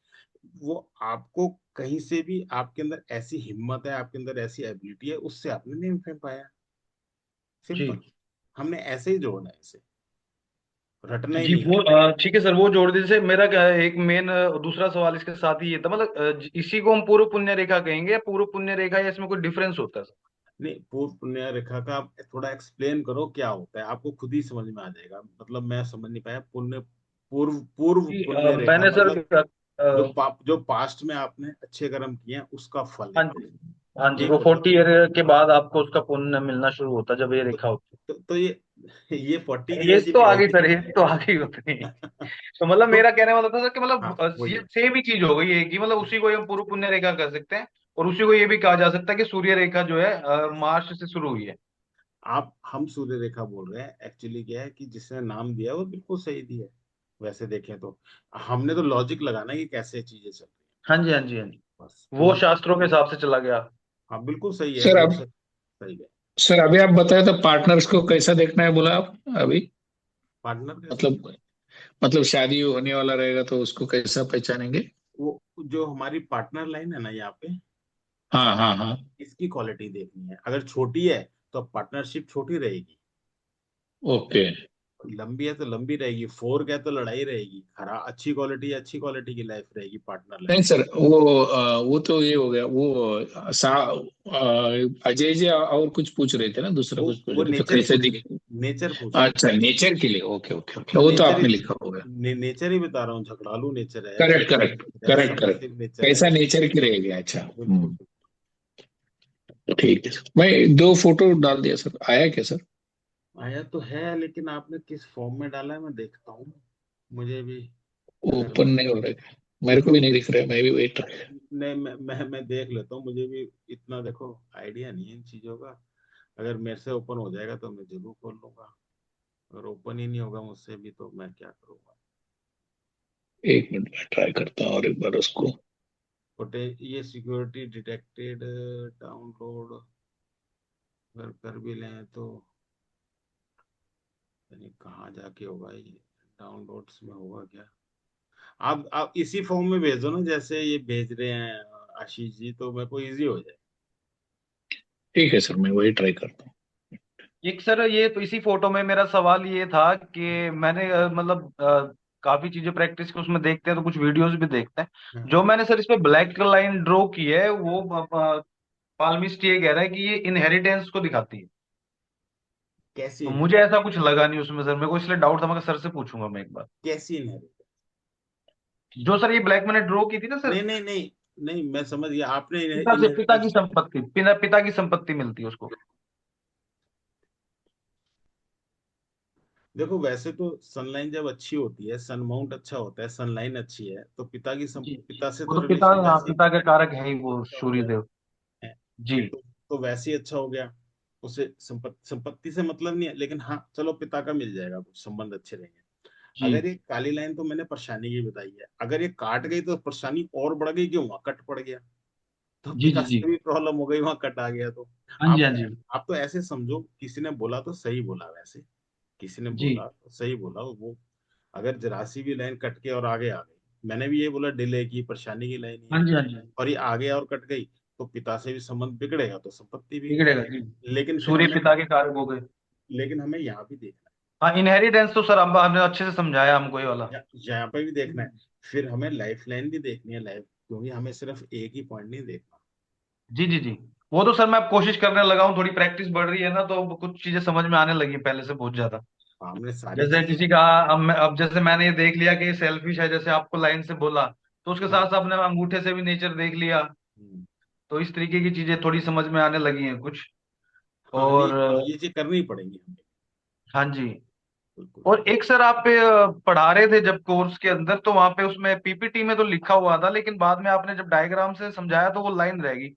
वो आपको कहीं से भी, आपके अंदर ऐसी हिम्मत है, आपके अंदर ऐसी एबिलिटी है, उससे आपने नेम फेम पाया।
जी।
सिंपल। हमने ऐसे ही जोड़ना है इसे, रटना ही
जी
नहीं है।
वो ठीक है सर, वो जोड़ दीजिए। मेरा क्या है, एक मेन दूसरा सवाल इसके साथ ही ये था, मतलब इसी को हम पूर्व पुण्य रेखा कहेंगे या पूर्व पुण्य रेखा, या इसमें कोई डिफरेंस होता है सर?
नहीं, पूर्व पुण्य रेखा का आप थोड़ा एक्सप्लेन करो क्या होता है, आपको खुद ही समझ में आ जाएगा। मतलब मैं समझ नहीं पाया। पुण्य, पूर्व पूर्व
जी
पुण्य रेखा
मैंने सर
मतलब जो पास्ट में आपने अच्छे कर्म किए हैं उसका फल
हाँ
है।
जी, हाँ जी,
यही
वो
मतलब।
40 ईयर के बाद आपको उसका पुण्य मिलना शुरू होता है जब ये
तो,
रेखा होती
तो ये 40
है।
ईयर
एज
की
तो
भी
आ
है
गई
ही
सर, एज तो आ गई उतनी।
नहीं।
तो मतलब
तो
मेरा कहने वाला था सर कि
हाँ,
मतलब ये
बोलिए।
सेम ही चीज हो गई है कि मतलब उसी को हम पूर्व पुण्य रेखा कर सकते हैं, और उसी को ये भी कहा जा सकता है कि सूर्य रेखा जो है मार्च से शुरू हुई है।
आप हम सूर्य रेखा बोल रहे हैं, एक्चुअली क्या है कि जिसने नाम दिया वो बिल्कुल सही दिया है। वैसे देखें तो हमने तो लॉजिक लगाना है कि कैसे चीजें चल रही
हाँ जी, हाँ जी, हाँ जी।
है, बस
वो
पूर्व।
शास्त्रों के हिसाब से चला गया।
हाँ, बिल्कुल सही है,
सर
वो
अब
सही, सही है।
सर अभी आप बताए तो पार्टनर्स को कैसा देखना है बोला आप अभी,
पार्टनर कैसा,
मतलब शादी होने वाला रहेगा तो उसको कैसा पहचानेंगे।
वो जो हमारी पार्टनर लाइन है ना यहाँ पे,
हाँ हाँ हाँ।
इसकी क्वालिटी देखनी है। अगर छोटी है तो पार्टनरशिप छोटी रहेगी।
ओके।
लंबी है तो लंबी रहेगी, फोर क्या तो लड़ाई रहेगी, खराब अच्छी क्वालिटी की लाइफ रहेगी, पार्टनर लाइफ।
नहीं सर, वो तो ये हो गया वो। अजय जी और कुछ पूछ रहे थे ना, दूसरा
वो
कुछ पूछ
वो
रहे थे
नेचर
कैसे
पूछ रहे,
दिख।
नेचर पूछ रहे
अच्छा, नेचर के लिए, ओके ओके ओके,
तो
वो तो
नेचर ही
आपने लिखा होगा।
नेचर ही बता रहा हूँ, झगड़ालू नेचर है,
करेक्ट
चिड़चिड़ा
करेक्ट
नेचर है,
करेक्ट करेक्ट।
सबमिसिव नेचर है।
कैसा नेचर की रहेगी, अच्छा।
बिल्कुल।
तो ठीक है सर, मैं 2 फोटो डाल दिया सर, आया क्या सर?
आया तो है, लेकिन आपने किस फॉर्म में डाला है मैं देखता हूँ, मुझे भी अगर
ओपन नहीं हो रहा है, मेरे को भी नहीं दिख रहा है, मैं भी वेट।
नहीं, मैं देख लेता हूँ, मुझे भी इतना देखो आइडिया नहीं है इन चीजों का। अगर मेरे से ओपन हो जाएगा तो मैं जरूर खोल लूंगा, अगर ओपन ही नहीं होगा मुझसे भी तो मैं क्या करूंगा।
1 मिनट में ट्राई करता हूँ और एक बार उसको।
फुटे ये सिक्योरिटी डिटेक्टेड, डाउनलोड अगर कर भी लें तो यानी कहाँ जाके होगा ये, डाउनलोड्स में होगा क्या? आप इसी फॉर्म में भेज दो ना जैसे ये भेज रहे हैं आशीष जी, तो मेरे को इजी हो जाए।
ठीक है सर, मैं वही ट्राई करता हूँ।
एक सर ये तो इसी फोटो में मेरा सवाल ये था कि मैंने मतलब काफी चीजें प्रैक्टिस की उसमें देखते हैं तो कुछ वीडियोस भी देखते हैं।
हाँ।
जो मैंने सर इस पे ब्लैक लाइन ड्रॉ की है वो पाल्मिस्ट ये कह रहा है कि ये इनहेरिटेंस को दिखाती है।
कैसी
तो
इनहेरिटेंस?
मुझे ऐसा कुछ लगा नहीं उसमें सर, मेरे को इसलिए डाउट था, मैं सर से पूछूंगा मैं एक बार।
कैसी इनहेरिटेंस?
जो सर ये ब्लैक मैंने ड्रॉ की थी ना सर,
नहीं नहीं नहीं, नहीं मैं समझ गया, आपने
पिता की
इनहेरिटेंस।
संपत्ति, पिता की संपत्ति मिलती है उसको।
देखो वैसे तो सनलाइन जब अच्छी होती है, सन माउंट अच्छा होता है, सनलाइन अच्छी है तो
जी
पिता से
वो
तो
तो पिता,
रिलेशन
हाँ
वैसे
पिता के कारक है ही वो
अच्छा हो
सूर्य देव।
जाएगा है।
जी
तो वैसे ही अच्छा हो गया, उसे संपत्ति से मतलब नहीं है, लेकिन हाँ चलो पिता का मिल जाएगा, कुछ संबंध अच्छे रहेंगे।
जी
अगर ये काली लाइन तो मैंने परेशानी की बताई है, अगर ये काट गई तो परेशानी और बढ़ गई, क्यों? वहां कट पड़ गया तो
जी
पिता
जी जी।
से भी प्रॉब्लम हो गई, वहां कट आ गया तो।
हाँ जी
आप
हाँ जी।
आप तो ऐसे समझो, किसी ने बोला तो सही बोला, वैसे किसी ने
जी
बोला तो सही बोला वो। अगर जरासी भी लाइन कट के और आगे आ गई, मैंने भी ये बोला डिले की परेशानी की लाइन ये
हाँ
है,
जी हाँ जी।
और ये आगे और कट गई तो पिता से भी संबंध बिगड़ेगा तो संपत्ति भी।
बिगड़ेगा जी।
लेकिन फिर
सूर्य
हमें
पिता के कारक हो गए।
लेकिन हमें यहाँ भी देखना
हाँ इनहेरिटेंस तो सर अब हमने अच्छे से समझाया हमको ये वाला।
है, यहाँ पे भी देखना है, फिर हमें लाइफ लाइन भी देखनी है, लाइफ, क्योंकि हमें सिर्फ एक ही पॉइंट नहीं देखना।
जी जी जी। वो तो सर मैं अब कोशिश करने लगा हूँ, थोड़ी प्रैक्टिस बढ़ रही है ना तो कुछ चीजें समझ में आने लगी पहले से बहुत ज्यादा।
हमने सारी
जैसे
चीजें।
किसी का, अब जैसे मैंने ये देख लिया कि सेल्फिश है, जैसे आपको लाइन से बोला, तो उसके
हाँ।
साथ साथ अपने अंगूठे से भी नेचर देख लिया।
हम्म।
तो इस तरीके की चीजें थोड़ी समझ में आने लगी हैं कुछ।
हाँ,
और
ये चीज करनी ही पड़ेगी हमें।
हाँ जी।
बिल्कुल।
और एक सर आप पढ़ा रहे थे जब कोर्स के अंदर, तो वहां पे उसमें पीपीटी में तो लिखा हुआ था, लेकिन बाद में आपने जब डायग्राम से समझाया तो वो लाइन रह गई,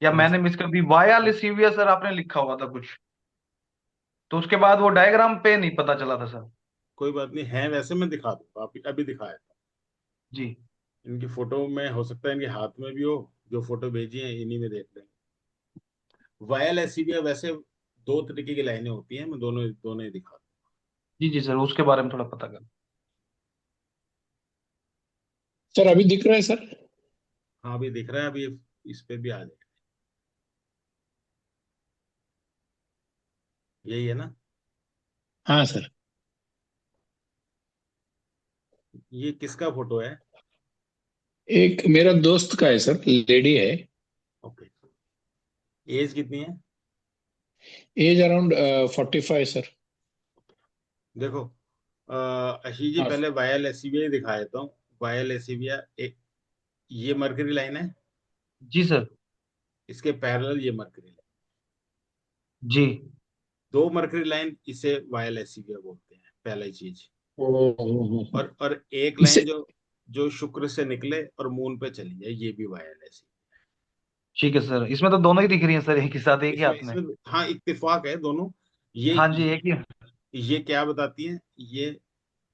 या
कौन
मैंने
सी?
मिस कर दी, वाया लिसिविया सर आपने लिखा हुआ था कुछ, तो उसके बाद वो डायग्राम पे नहीं पता चला था सर।
कोई बात नहीं है, वैसे मैं दिखा दूंगा, अभी अभी दिखाया था।
जी
इनकी फोटो में हो सकता है इनके हाथ में भी हो, जो फोटो भेजी है इन्हीं में देख लेंगे। वायल एसीबिया वैसे दो तरीके की लाइनें होती हैं, मैं दोनों दोनों ही दिखा दूँ।
जी जी सर, उसके बारे में थोड़ा पता कर।
सर अभी दिख रहा है सर?
हाँ अभी दिख रहा है, अभी इस पे भी आ जाएगा, यही है ना?
हाँ सर।
ये किसका फोटो है?
एक मेरा दोस्त का है सर, लेडी है।
ओके। एज कितनी है?
Age around 45 sir.
देखो आशीष जी,
हाँ
पहले वायल एसीबिया ही दिखा देता हूँ। वायल एसीबिया एक, ये मरकरी लाइन है,
जी सर।
इसके पैरेलल ये मरकरी लाइन,
जी।
दो मरकरी लाइन, इसे वायल एसीबिया बोलते हैं, पहली चीज।
ओ,
और एक
इसे।
लाइन जो जो शुक्र से निकले और मून पे चली जाए, ये भी वायल एसी।
ठीक है सर, इसमें तो दोनों ही दिख रही हैं सर एक ही साथ एक ही
इसमें
हाथ में।
इसमें हाँ इत्तेफाक है दोनों। ये
हाँ जी एक ही।
ये क्या बताती हैं? ये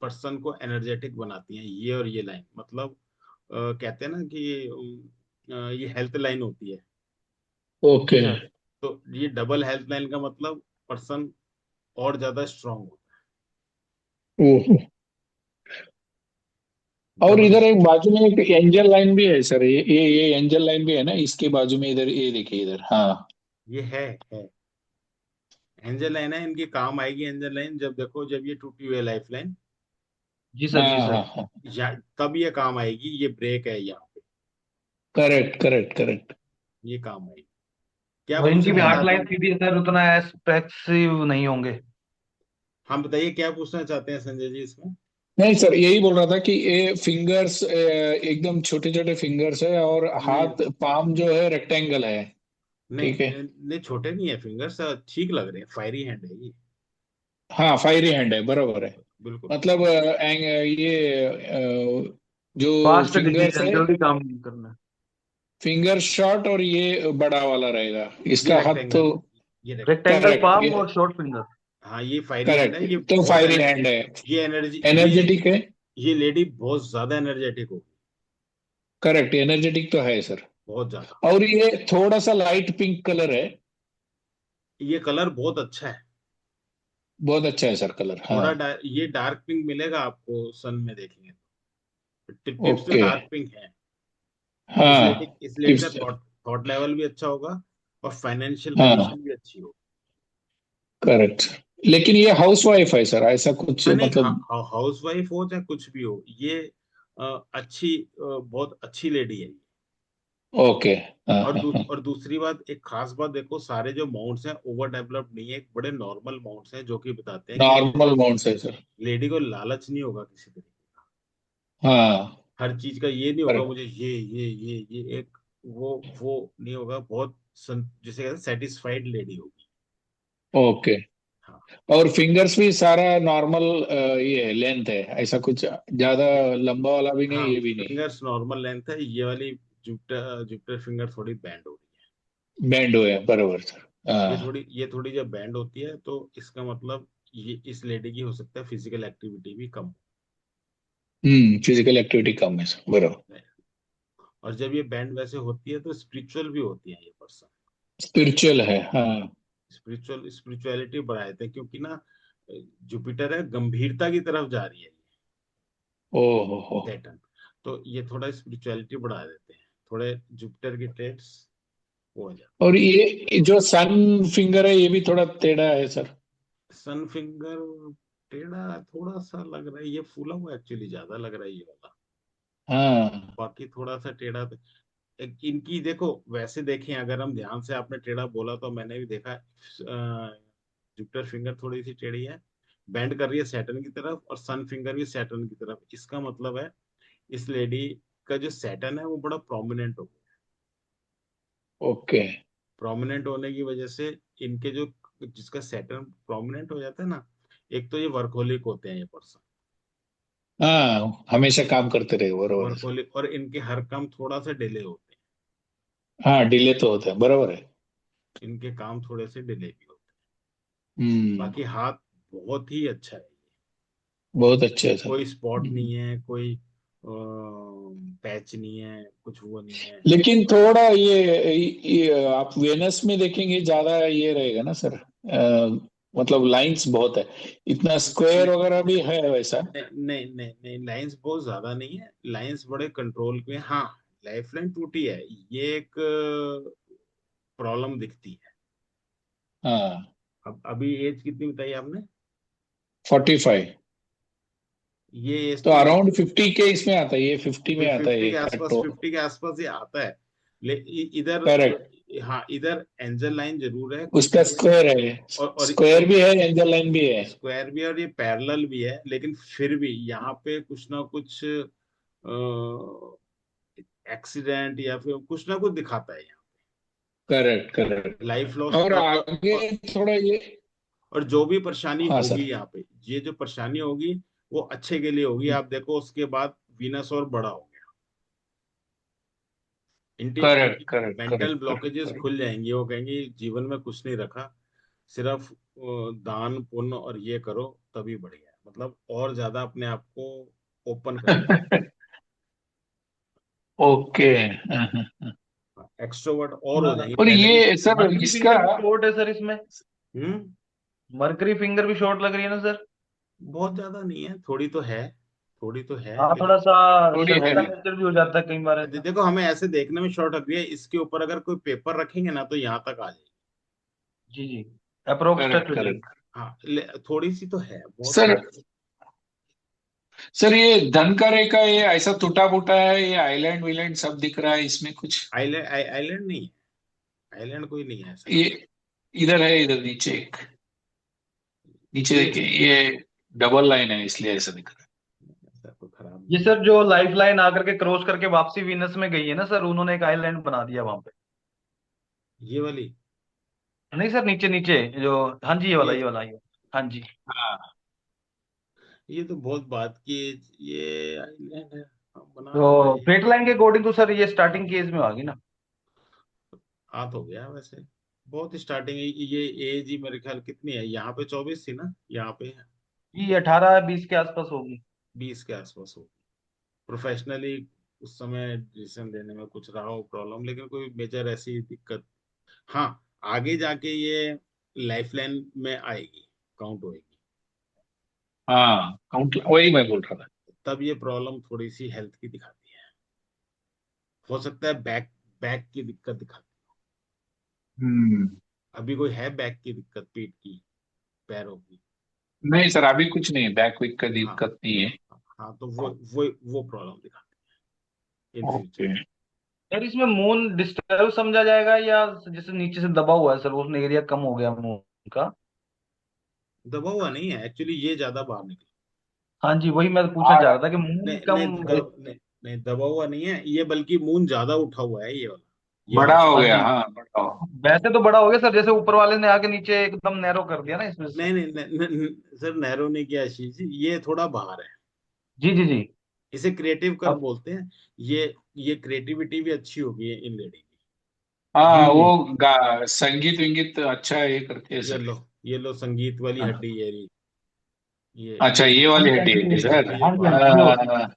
पर्सन को एनर्जेटिक बनाती हैं, ये और ये लाइन, मतलब कहते हैं ना कि ये हेल्थ लाइन होती है,
जी
ओके।
सर।
तो ये डबल हेल्थ लाइन का मतलब पर्सन और ज्यादा स्ट्रांग होता
ओहो।
है,
और
डबल।
इधर एक बाजू में एक एंजल लाइन भी है सर, ये एंजल लाइन भी है ना इसके बाजू में, इधर ये देखिए इधर, हाँ।
ये है। एंजल लाइन है, इनकी काम आएगी एंजल लाइन, जब देखो जब ये टूटी हुई है लाइफ लाइन,
जी सर, जी
हाँ
सर।
हाँ हाँ।
या तब ये काम आएगी, ये ब्रेक है यहाँ पे,
करेक्ट करेक्ट करेक्ट।
ये काम आएगी। क्या
और इनकी भी
पूछना
हार्ट
चाहते
लाइन
हैं?
सीधी है सर, उतना एक्सप्रेसिव नहीं होंगे।
हम बताइए क्या पूछना चाहते हैं संजय जी इसमें?
नहीं सर, यही बोल रहा था कि ये फिंगर्स एकदम छोटे छोटे फिंगर्स है, और
नहीं
हाथ पाम जो है रेक्टेंगल है।
नहीं
ठीक है।
नहीं, छोटे नहीं है फिंगर्स, ठीक लग रहे हैं, फायरी हैंड है ये।
हाँ फायरी हैंड है, बराबर है।
बिल्कुल बिल्कुल।
मतलब ये जो
फास्ट
फिंगर्स
डिसीजन,
है,
जल्दी काम करना है।
फिंगर शॉर्ट और ये बड़ा वाला रहेगा,
ये
इसका हाथ तो।
रेक्टेंगल, ये रेक्टेंगल।
रेक्टेंगल
करेक्ट
पाम
ये।
और शॉर्ट फिंगर।
हाँ ये फायरी हैंड है,
करेक्ट,
ये
तो
बहुत
फायरी हैंड है।
ये एनर्जी,
एनर्जेटिक है।
ये लेडी बहुत ज्यादा एनर्जेटिक होगी,
करेक्ट, एनर्जेटिक तो है सर।
बहुत ज्यादा।
और ये थोड़ा सा लाइट पिंक कलर है।
ये कलर बहुत अच्छा है।
बहुत अच्छा है सर कलर, हाँ।
ये डार्क पिंक मिलेगा आपको सन में देखेंगे तो, टिप्स तो
ओके।
डार्क पिंक है।
हाँ।
इस लेडी का
टिप्स।
थॉट लेवल भी अच्छा होगा, और फाइनेंशियल
हाँ
कंडीशन भी अच्छी होगी।
करेक्ट। लेकिन ये हाउस वाइफ है सर, ऐसा कुछ
हाँ नहीं,
मतलब।
हाउस वाइफ हो चाहे कुछ भी हो, ये अच्छी, बहुत अच्छी लेडी है ये।
ओके। हाँ हाँ हाँ।
और दूसरी बात, एक खास बात देखो, सारे जो माउंट्स हैं ओवर डेवलप्ड नहीं है, बड़े नॉर्मल माउंट्स हैं, जो कि बताते हैं कि
नॉर्मल माउंट है सर।
लेडी को लालच नहीं होगा किसी तरीके का।
हाँ।
हर चीज का ये नहीं होगा
करेक्ट।
मुझे ये एक, वो नहीं होगा, बहुत जिसे कहते हैं सेटिस्फाइड लेडी होगी।
ओके।
हाँ।
और फिंगर्स भी सारा नॉर्मल ये लेंथ है, ऐसा कुछ ज्यादा लंबा वाला भी नहीं,
हाँ
ये भी नहीं।
फिंगर्स नॉर्मल लेंथ है, ये वाली जुपिटर जुपिटर फिंगर थोड़ी बैंड हो रही है।
बैंड हुए हैं, बराबर सर। हाँ।
ये थोड़ी जब बैंड होती है तो इसका मतलब ये इस लेडी की हो सकता है फिजिकल एक्टिविटी भी कम
फिजिकल एक्टिविटी कम है सर, बराबर।
है। और जब ये बैंड वैसे होती है तो स्पिरिचुअल भी होती है ये पर्सन।
स्पिरिचुअल है, हाँ।
स्पिरिचुअलिटी बढ़ा देते हैं, क्योंकि ना जुपिटर है, गंभीरता की तरफ जा रही है
ओ हो।
सैटर्न, तो ये थोड़ा स्पिरिचुअलिटी बढ़ा देते हैं, थोड़े जुपिटर के ट्रेट्स वो हो जाते
और ये जो सन फिंगर है, ये भी थोड़ा टेढ़ा है सर।
हैं। सन फिंगर टेढ़ा थोड़ा सा लग रहा है, ये फूला हुआ एक्चुअली ज्यादा लग रहा है ये वाला,
हाँ।
बाकी थोड़ा सा टेढ़ा इनकी देखो, वैसे देखें अगर हम ध्यान से, आपने टेढ़ा बोला तो मैंने भी देखा, जुपिटर फिंगर थोड़ी सी टेढ़ी है, बेंड कर रही है सैटर्न की तरफ, और सन फिंगर भी सैटर्न की तरफ। इसका मतलब है इस लेडी का जो सैटर्न है वो बड़ा प्रोमिनेंट हो गया।
ओके।
प्रोमिनेंट होने की वजह से इनके जो, जिसका सैटर्न प्रोमिनेंट हो जाता है ना, एक तो ये वर्कहोलिक होते हैं ये पर्सन,
हाँ, हमेशा काम करते रहे, बराबर है सर।
वर्कहोलिक, और इनके हर काम थोड़ा सा डिले होते
हाँ, डिले तो होता है, बराबर है।
हैं, इनके काम थोड़े से डिले भी होते हैं।
हम्म।
बाकी हाथ बहुत ही अच्छा है,
बहुत अच्छे है सर।
कोई स्पॉट नहीं है, कोई पैच नहीं है, कुछ वो नहीं है।
लेकिन थोड़ा ये आप वेनस में देखेंगे, ज्यादा ये रहेगा ना सर। मतलब लाइंस बहुत है, इतना स्क्वायर वगैरह भी है वैसा।
नहीं लाइंस बहुत ज्यादा नहीं है, लाइंस बड़े कंट्रोल पे हैं। हाँ लाइफ लाइन टूटी है, ये एक प्रॉब्लम दिखती है।
हाँ।
अब अभी एज कितनी बताई आपने?
45।
ये एज
तो
तो
अराउंड 50 के इसमें आता है, ये 50 में आता है
50
ये
के
कट
आसपास,
तो।
50 के आसपास ये आता है। इधर,
करेक्ट।
हाँ इधर एंजल लाइन जरूर है
उसका
कुछ,
स्क्वायर है। स्क्वायर
और
भी है, एंजल लाइन भी है।
स्क्वायर भी है, और ये पैरेलल भी है, लेकिन फिर भी यहाँ पे कुछ ना कुछ एक्सीडेंट या फिर कुछ ना कुछ दिखाता है यहाँ,
करेक्ट करेक्ट।
लाइफ लॉस,
और आगे थोड़ा ये।
और जो भी परेशानी
हाँ
होगी
सर।
यहाँ पे, ये जो परेशानी होगी वो अच्छे के लिए होगी। आप देखो उसके बाद वीनस और बड़ा हो गया, इनकी
करेक्ट
इनकी
correct
mental
correct
blockages
correct.
खुल जाएंगी, वो कहेंगे जीवन में कुछ नहीं रखा, सिर्फ दान पुण्य और ये करो तभी बढ़िया है, मतलब और ज्यादा अपने आप को ओपन करेंगे,
ओके।
एक्सट्रोवर्ट और हो जाएंगे
और
पहले।
ये सर
मरकरी
इसका।
फिंगर भी शॉर्ट है सर इसमें।
हम्म।
मरकरी फिंगर भी शॉर्ट लग रही है ना सर।
बहुत ज्यादा नहीं है, थोड़ी तो है, थोड़ी तो है
हाँ, थोड़ा
लेकिन,
सा
थोड़ी
शक
है।
का नेचर भी हो जाता है कई बार ऐसा।
देखो हमें ऐसे देखने में शॉर्ट लग रही है, इसके ऊपर अगर कोई पेपर रखेंगे ना तो यहाँ तक आ जाएगी।
जी जी। अप्रोक्स टच
करेक्ट
हो जाएगी।
करेक्ट।
हाँ, थोड़ी सी तो है, बहुत
सर,
नहीं है।
सर ये धनकरे का ये ऐसा टूटा फूटा है, ये आइलैंड विलैंड सब दिख रहा है इसमें कुछ?
आइलैंड नहीं है, आइलैंड कोई नहीं है ऐसा।
ये इधर है, इधर नीचे एक, नीचे
ये
देखिए ये डबल लाइन है इसलिए ऐसा दिख रहा
ऐसा कोई खराब
ये
नहीं है।
सर जो लाइफ लाइन आकर के क्रॉस करके वापसी वीनस में गई है ना सर, उन्होंने एक आइलैंड बना दिया वहां पे।
ये वाली,
नहीं सर, नीचे नीचे जो, हाँ जी ये वाला,
ये
ये वाला, ये, हाँ जी।
है।
ये तो बहुत बात की, ये आइलैंड है, हाँ, बना लो
तो
भाई।
फेट लाइन के अकॉर्डिंग तो सर ये स्टार्टिंग केज में आ गई ना।
हाथ हो गया वैसे, बहुत स्टार्टिंग। ये एज ही मेरे ख्याल कितनी है, यहाँ पे 24 थी ना, यहाँ पे
ये 18-20 के आसपास होगी।
20 के आसपास हो। प्रोफेशनली उस समय डिसीजन लेने में कुछ रहा हो प्रॉब्लम, लेकिन कोई मेजर ऐसी दिक्कत, हाँ, आगे जाके ये लाइफ लाइन में आएगी, काउंट होएगी।
हाँ काउंट, वही मैं बोल रहा था।
तब ये प्रॉब्लम थोड़ी सी हेल्थ की दिखाती है, हो सकता है बैक बैक की दिक्कत दिखाती
हम्म।
है। अभी कोई है बैक की दिक्कत, पीठ की, पैरों की?
नहीं सर, अभी कुछ नहीं, बैक विक का
हाँ,
दिक्कत नहीं है।
हाँ, तो वो प्रॉब्लम दिखाती है इन फ्यूचर।
ओके।
सर इसमें मून डिस्टर्ब समझा जाएगा, या जैसे नीचे से दबा हुआ है सर, उसमें एरिया कम हो गया मून का?
दबा हुआ नहीं है एक्चुअली, ये ज्यादा बाहर निकला।
हाँ जी, वही मैं पूछना चाह रहा
हाँ,
था कि मून
नहीं
कम।
नहीं, नहीं नहीं, दबा हुआ नहीं है ये, बल्कि मून ज्यादा उठा हुआ है, ये वाला, ये
बड़ा
वाला
हो
हाँ
गया,
जी,
हाँ बड़ा हो।
वैसे तो बड़ा हो गया सर, जैसे ऊपर वाले ने आके नीचे एकदम नैरो कर दिया ना इसमें से।
नहीं नहीं, सर नैरो ने किया आशीष जी, ये थोड़ा बाहर है।
जी जी जी।
इसे क्रिएटिव कर
अब
बोलते हैं। ये क्रिएटिविटी भी अच्छी होगी इन लेडी की।
जी
हाँ
जी।
वो संगीत विंगीत अच्छा ये करते हैं
ये
सर।
लो, ये लो, संगीत वाली
हाँ।
हड्डी ये रही।
अच्छा,
ये
ये वाली हड्डी है क्या सर?
ये
हाँ जी हाँ जी, ये होती
हाँ,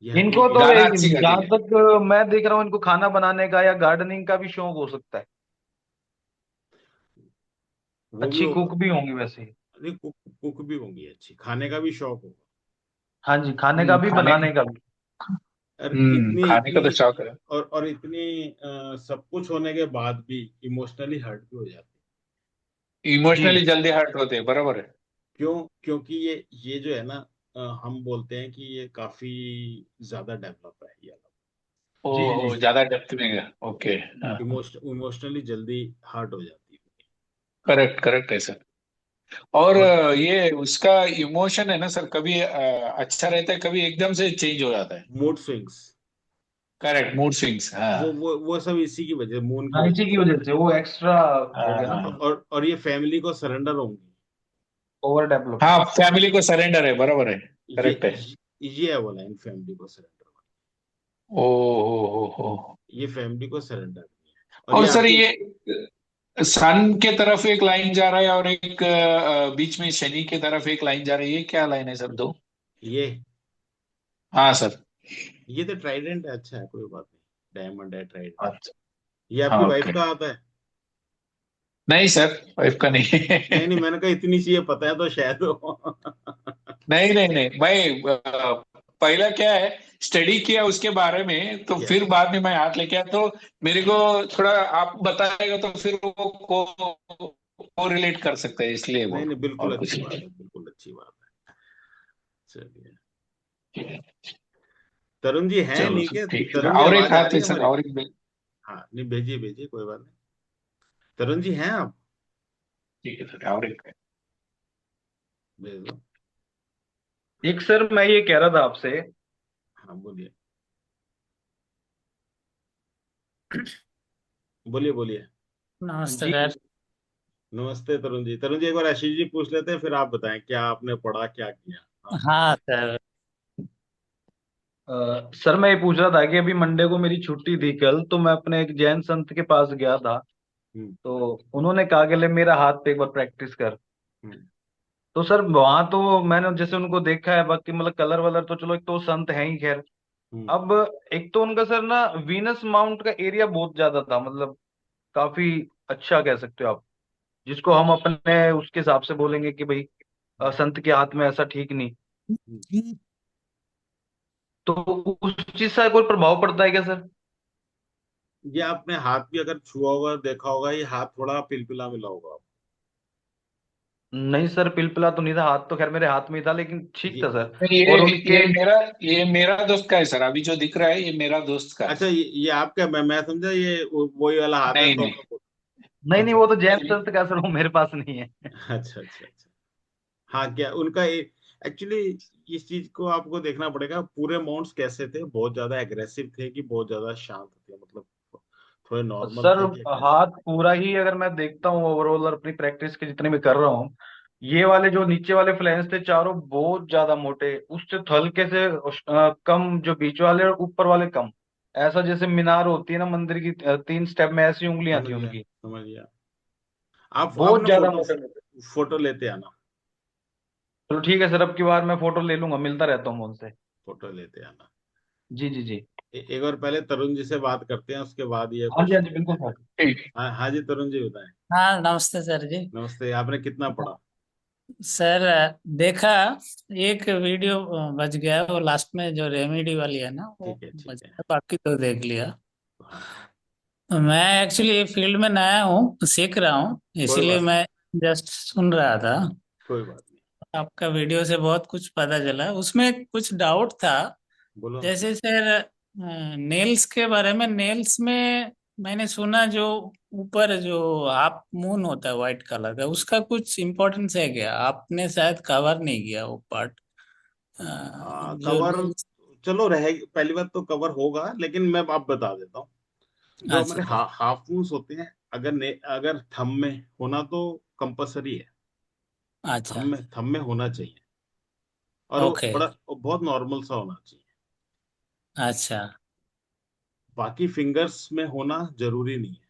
ये
है।
हड्डी
इनको तो
पीछे।
गाना अच्छी गाती
जहां
है।
तक मैं देख रहा हूँ, इनको खाना बनाने का या गार्डनिंग का भी शौक हो सकता है।
वो भी
अच्छी
होगा।
कुक भी होंगी वैसे ही।
अरे कुक, कुक भी होंगी अच्छी, खाने का भी शौक होगा।
हाँ जी, खाने का भी
खाने,
बनाने का भी।
और इतनी
खाने का
इतनी
तो शौक है।
और इतनी सब कुछ होने के बाद भी इमोशनली हर्ट भी हो जाती
जी
इमोशनली जल्दी हर्ट होते हैं, बराबर है।
है। क्यों? क्योंकि ये जो है ना, हम बोलते हैं कि ये काफी ज्यादा डेवलप है ये।
जी जी।
ओ ज्यादा डेप्थ में गया, ओके। हाँ,
इमोशनली जल्दी हर्ट हो जाती है।
करेक्ट करेक्ट है सर। और
और
ये उसका इमोशन है ना सर, कभी अच्छा रहता है, कभी एकदम से चेंज हो जाता है।
Mood swings,
correct, mood swings, हाँ।
वो सब इसी की वजह, मून की
हाँ,
वजह
इसी की
से।
वजह से वो एक्स्ट्रा हो गया ना,
हाँ
और ये फैमिली को सरेंडर होंगी।
Over develop.
हाँ, फैमिली को सरेंडर है, बराबर है।
ये
करेक्ट है।
ये है वो लाइन, फैमिली को सरेंडर।
ओ हो।
ये फैमिली को सरेंडर नहीं है, और ये
और सर
आपकी।
ये सन के तरफ एक लाइन जा रहा है, और एक बीच में शनि के तरफ एक लाइन जा रही है, क्या लाइन है सर, दो?
ये
हाँ सर।
ये तो ट्राइडेंट है, अच्छा है, कोई बात नहीं। डायमंड है, ट्राइडेंट।
अच्छा।
ये आपकी
हाँ
वाइफ
ओके।
का आता है?
नहीं सर, वाइफ का नहीं।
नहीं नहीं, मैंने कहा इतनी सी ये पता है तो शायद हो।
नहीं नहीं नहीं, मैं पहला क्या है, स्टडी किया उसके बारे में, तो
यस।
फिर बाद में मैं हाथ लेके आया, तो मेरे को थोड़ा आप बताएगा तो फिर वो को रिलेट कर सकते हैं, इसलिए
नहीं
बोल रहा
नहीं,
हूँ,
बिल्कुल
और कुछ
अच्छी बात
नहीं।
है, बिल्कुल अच्छी बात है। चलिए।
ठीक है।
तरुण जी हैं
चलो
नहीं
सर
क्या?
ठीक है,
तरुण जी
और एक
आवाज आ
हाथ
रही
है
है
सर,
हमारी?
और एक
हाँ, नहीं, भेजिए भेजिए, कोई बात नहीं। तरुण जी हैं आप?
ठीक है सर, और एक है।
भेज दो।
एक सर मैं ये कह रहा था आपसे।
हाँ, बोलिए, बोलिए बोलिए।
नमस्ते
जी
सर।
नमस्ते तरुण जी। तरुण जी, एक बार आशीष जी पूछ लेते हैं, फिर आप बताएं क्या आपने पढ़ा, क्या किया। हाँ।
हाँ सर।
सर मैं ये पूछ रहा था कि अभी मंडे को मेरी छुट्टी थी कल, तो मैं अपने एक जैन संत के पास गया था।
हम्म।
तो उन्होंने कहा कि ले मेरा हाथ पे एक बार प्रैक्टिस कर।
हम्म।
तो सर वहां तो मैंने जैसे उनको देखा है, बाकी मतलब कलर वलर तो चलो, एक तो संत है ही खैर।
हम्म।
अब एक तो उनका सर ना वीनस माउंट का एरिया बहुत ज्यादा था, मतलब काफी अच्छा कह सकते हो आप, जिसको हम अपने उसके हिसाब से बोलेंगे कि भाई संत के हाथ में ऐसा ठीक नहीं।
हम्म।
तो उस चीज से कोई प्रभाव पड़ता है क्या सर?
ये आपने हाथ भी अगर छुआ होगा, देखा होगा, ये हाथ थोड़ा पिलपिला मिला होगा।
नहीं सर, पिलपिला तो नहीं था, हाथ तो खैर मेरे हाथ में ही था, लेकिन ठीक
ये
था सर।
नहीं,
और उनके
ये मेरा दोस्त का है सर, अभी जो दिख रहा है ये मेरा दोस्त का है।
अच्छा, ये आपका, मैं समझा ये वही वाला हाथ है,
नहीं नहीं
प्रॉपर।
नहीं नहीं,
अच्छा
वो तो जेम्स
नहीं।
दत्त का सर, वो मेरे पास नहीं है।
अच्छा अच्छा अच्छा। हाँ, क्या उनका एक्चुअली इस चीज को आपको देखना पड़ेगा, पूरे माउंट्स कैसे थे, बहुत ज्यादा एग्रेसिव थे कि बहुत ज्यादा शांत थे, मतलब थोड़े नॉर्मल
सर
थे कि एग्रेसिव।
हाथ पूरा ही अगर मैं देखता हूँ ओवरऑल और अपनी प्रैक्टिस के जितने भी कर रहा हूँ, ये वाले जो नीचे वाले फ्लैंस थे चारों बहुत ज्यादा मोटे, उससे हल्के से कम, जो बीच वाले और ऊपर वाले कम। ऐसा जैसे मीनार होती है ना मंदिर की, 3 स्टेप में ऐसी उंगलियां
समझ
थी
गया
उनकी।
समझ गया। आप
बहुत
ना
ज्यादा
फोटो
मोटे मोटे।
फोटो लेते आना।
चलो ठीक है सर, अब की बार मैं फोटो ले लूंगा, मिलता रहता हूँ मैं उनसे।
फोटो लेते आना।
जी जी जी।
एक बार पहले तरुण जी से बात करते हैं, उसके बाद ये
हाँ जी हाँ
क्वेश्चन
जी,
लेते
बिल्कुल
हैं।
सर।
ठीक।
हाँ हाँ जी, तरुण जी बताएं।
हाँ, नमस्ते सर जी।
नमस्ते, आपने कितना पढ़ा?
सर, देखा, एक वीडियो बच गया, वो लास्ट में जो रेमेडी वाली है ना, वो
ठीक है ठीक
बच
है।
गया, बाकी तो देख लिया।
हाँ,
मैं एक्चुअली फील्ड में नया हूँ, सीख रहा हूँ,
कोई
इसीलिए
बात नहीं।
मैं जस्ट सुन रहा था।
कोई बात नहीं।
आपका वीडियो से बहुत कुछ पता चला, उसमें कुछ डाउट था।
बोलो ना।
जैसे सर, नेल्स के बारे में, नेल्स में मैंने सुना जो ऊपर जो हाफ मून होता है व्हाइट कलर का, उसका कुछ इम्पोर्टेंस है क्या? आपने शायद कवर नहीं किया वो पार्ट, जो
कवर,
नेल्स।
चलो रहे, पहली बात तो कवर होगा, लेकिन मैं आप बता देता हूँ। जो
अच्छा
हमारे
अच्छा।
हाफ मून्स होते हैं, अगर थंब में होना तो कंपलसरी है।
अच्छा।
थंब में होना चाहिए, और वो
ओके।
बहुत नॉर्मल सा होना चाहिए।
अच्छा।
बाकी फिंगर्स में होना जरूरी नहीं है।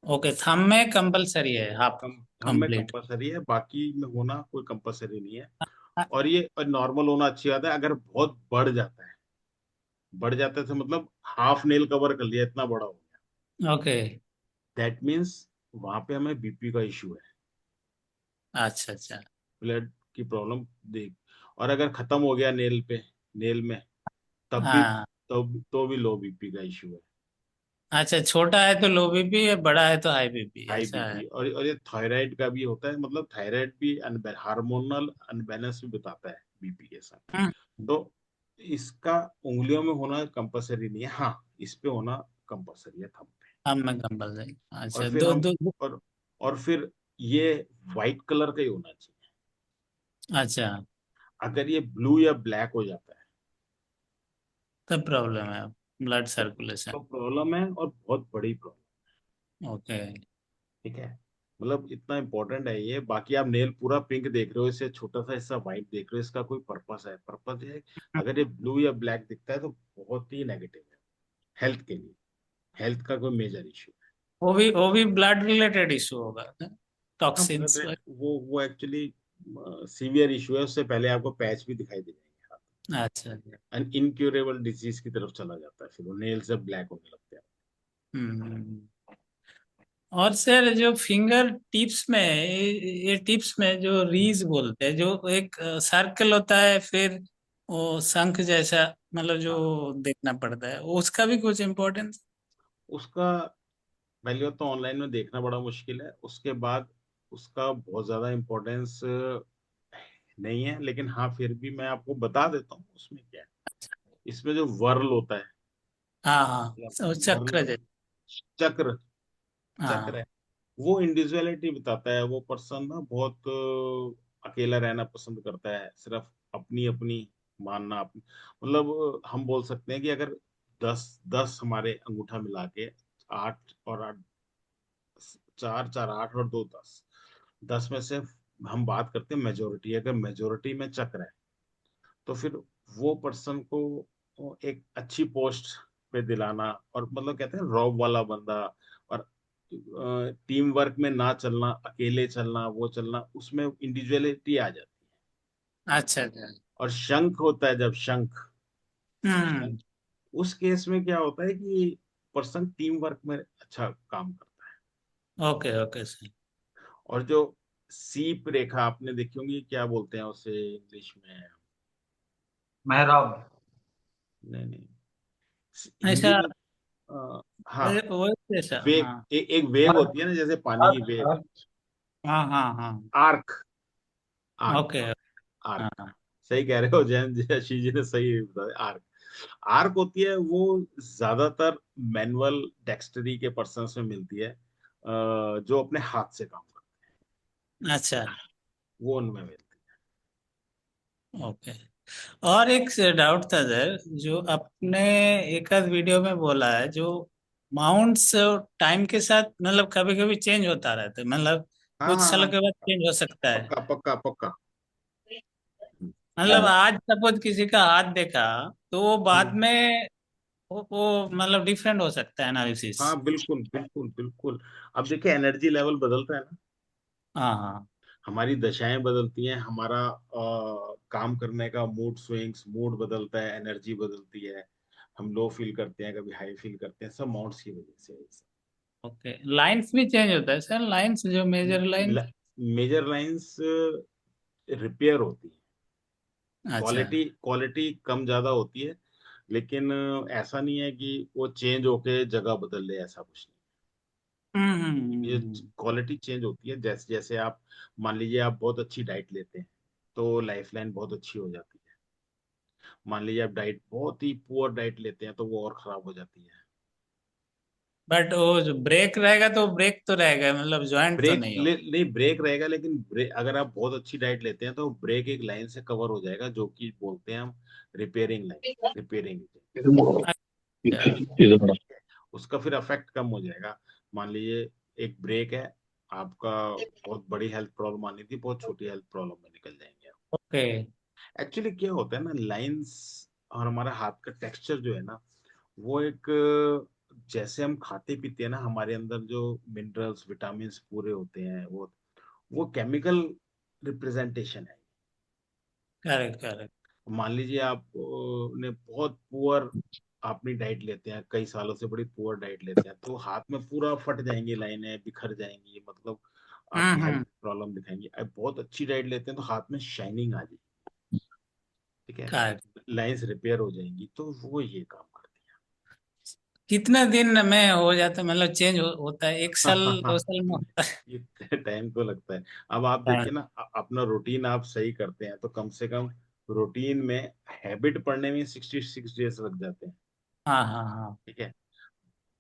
ओके, थंब में कंपलसरी है हाफ
कम थंब में
कंप्लीट।
कंपलसरी है, बाकी में होना कोई कंपलसरी नहीं है। और ये नॉर्मल होना अच्छी बात है। अगर बहुत बढ़ जाता है तो मतलब हाफ नेल कवर कर लिया, इतना बड़ा हो गया,
ओके।
दैट मीन्स वहां पे हमें बीपी का इशू है,
अच्छा अच्छा।
ब्लड की प्रॉब्लम देख। और अगर खत्म हो गया नेल में, तब भी
हाँ।
तो भी लो बीपी का इशू है।
अच्छा, छोटा है तो लो बीपी है, बड़ा है तो हाई बीपी,
हाई
ऐसा है?
बीपी, और ये थायराइड का भी होता है, मतलब थायराइड भी हार्मोनल अनबैलेंस भी बताता है बीपी के साथ।
हम्म।
तो इसका उंगलियों में होना कंपलसरी नहीं है, हाँ इस पे होना कंपलसरी है, थंब पे।
थंब में कंपलसरी।
और
अच्छा,
फिर
दो
हम
दो।
और और फिर ये वाइट कलर का ही होना चाहिए।
अच्छा,
अगर ये ब्लू या ब्लैक हो जाता है
तब प्रॉब्लम है, ब्लड
तो
सर्कुलेशन।
प्रॉब्लम है, और बहुत बड़ी प्रॉब्लम।
ओके।
ठीक है, मतलब इतना इंपॉर्टेंट है ये। बाकी आप नेल पूरा पिंक देख रहे हो, इससे छोटा सा हिस्सा व्हाइट देख रहे हो, इसका कोई पर्पस है? पर्पस है, अगर ये ब्लू या ब्लैक दिखता है तो बहुत ही नेगेटिव है हेल्थ के लिए, हेल्थ का कोई मेजर इशू है।
वो भी ब्लड रिलेटेड इशू होगा,
हाँ, ब्लड
टॉक्सिन्स।
रेट वो एक्चुअली सीवियर इशू है, उससे पहले आपको पैच भी दिखाई दे जाएंगे।
अच्छा।
एंड इनक्यूरेबल डिजीज की तरफ चला जाता है, फिर वो नेल से ब्लैक होने लगते हैं।
हम्म। और सर, जो फिंगर टिप्स में, ये टिप्स में जो रीज बोलते हैं, जो एक सर्कल होता है, फिर वो शंख जैसा, मतलब
हाँ,
जो देखना पड़ता है, उसका भी कुछ इम्पोर्टेंस?
उसका पहले तो ऑनलाइन में देखना बड़ा मुश्किल है, उसके बाद उसका बहुत ज्यादा इम्पोर्टेंस नहीं है, लेकिन हाँ फिर भी मैं आपको बता देता हूँ उसमें क्या है। इसमें जो वर्ल होता है,
हाँ हाँ, वो
वर्ल,
चक्र जैसा।
चक्र चक्र
हाँ।
है, वो इंडिविजुअलिटी बताता है। वो पर्सन ना बहुत अकेला रहना पसंद करता है, सिर्फ अपनी अपनी मानना अपनी, मतलब हम बोल सकते हैं कि अगर 10 10 हमारे अंगूठा मिला के, 8 और 8, 4 4 8 और 2 10, 10 में से हम बात करते हैं मेजोरिटी, अगर मेजोरिटी में चक्र है तो फिर वो पर्सन को एक अच्छी पोस्ट पे दिलाना, और मतलब कहते हैं रॉब वाला बंदा, और टीम वर्क में ना चलना, अकेले चलना, वो चलना, उसमें इंडिविजुअलिटी आ जाती है।
अच्छा अच्छा।
और शंख होता है, जब शंख शंख,
हम्म।
उस केस में क्या होता है कि पर्सन टीम वर्क में अच्छा काम करता है।
Okay okay sir.
और जो सीप रेखा आपने देखी होंगी, क्या बोलते हैं उसे इंग्लिश में?
मेहराब।
नहीं नहीं, हिंदी
ऐसा,
में हाँ,
वो जैसा,
वेग,
हाँ।
एक वेव
अर्थ
होती है ना, जैसे पानी की
अर्थ
वेव।
अर्थ
हाँ हाँ हाँ।
Arc, arc,
okay. हाँ
आर्क।
हाँ।
सही कह रहे हो जैन जी, आशीष जी ने सही बताया, आर्क। आर्क होती है वो ज्यादातर मैनुअल डेक्स्टरी के पर्सन में मिलती है, जो अपने हाथ से काम करते
अच्छा।
हैं, वो उनमें मिलती
ओके। और एक डाउट था सर, जो आपने एक आध वीडियो में बोला है, जो माउंट्स टाइम के साथ मतलब कभी कभी चेंज होता रहता है, मतलब
है। हाँ
कुछ
हाँ
साल
हाँ,
के बाद चेंज हो सकता है।
पक्का पक्का पक्का।
मतलब आज सपोज किसी का हाथ देखा, तो वो बाद
हम्म,
में वो मतलब डिफरेंट हो सकता है एनालिसिस।
हाँ बिल्कुल बिल्कुल बिल्कुल। अब देखिए एनर्जी लेवल बदलता है ना,
हाँ हाँ।
हमारी दशाएं बदलती हैं, हमारा काम करने का मूड स्विंग्स, मूड बदलता है, एनर्जी बदलती है, हम लो फील करते हैं, कभी हाई फील करते हैं, सब माउंट्स की वजह से है।
ओके, लाइंस भी चेंज होता है सर, लाइंस जो major line.
Major lines repair होती है,
अच्छा।
क्वालिटी क्वालिटी कम ज्यादा होती है, लेकिन ऐसा नहीं है कि वो चेंज होके जगह बदल ले, ऐसा कुछ नहीं। ये
हम्म।
क्वालिटी चेंज होती है, जैसे जैसे आप मान लीजिए आप बहुत अच्छी डाइट लेते हैं तो लाइफ लाइन बहुत अच्छी हो जाती है। मान लीजिए आप डाइट बहुत ही पुअर डाइट लेते हैं तो वो और खराब हो जाती है।
बट वो जो ब्रेक रहेगा तो ब्रेक तो रहेगा, मतलब ज्वाइंट तो
ब्रेक
नहीं होगा।
नहीं, ब्रेक रहेगा, लेकिन अगर आप बहुत अच्छी डाइट लेते हैं तो ब्रेक एक लाइन से कवर हो जाएगा, जो कि बोलते हैं हम रिपेयरिंग लाइन, रिपेयरिंग।
अच्छा।
उसका फिर अफेक्ट कम हो जाएगा। मान लीजिए एक ब्रेक है, आपका बहुत बड़ी हेल्थ प्रॉब्लम आनी थी, बहुत छोटी हेल्थ प्रॉब्लम में निकल जाएंगे आप।
ओके।
एक्चुअली क्या होता है ना, लाइंस और हमारा हाथ का टेक्सचर जो है ना, वो एक जैसे हम खाते पीते हैं ना, हमारे अंदर जो मिनरल्स विटामिन पूरे होते हैं, वो केमिकल रिप्रेजेंटेशन है।
Correct correct.
मान लीजिए आप ने बहुत पुअर अपनी डाइट लेते हैं, कई सालों से बड़ी पुअर डाइट लेते हैं, तो हाथ में पूरा फट जाएंगी लाइनें, बिखर जाएंगी, मतलब आपकी हेल्थ
हम्म।
प्रॉब्लम दिखाएंगी। अब बहुत अच्छी डाइट लेते हैं तो हाथ में शाइनिंग आ जाएगी, ठीक है,
करेक्ट।
लाइंस रिपेयर हो जाएंगी, तो वो ये काम करती
कितना दिन में हो जाता है, मतलब चेंज होता है, एक साल
है।
2 साल में होता
ये टाइम तो लगता है। अब आप
है?
देखिए ना, अपना रूटीन आप सही करते हैं तो कम से कम रूटीन में हैबिट पड़ने में 66 डेज लग जाते हैं,
हाँ हाँ हाँ।
ठीक है।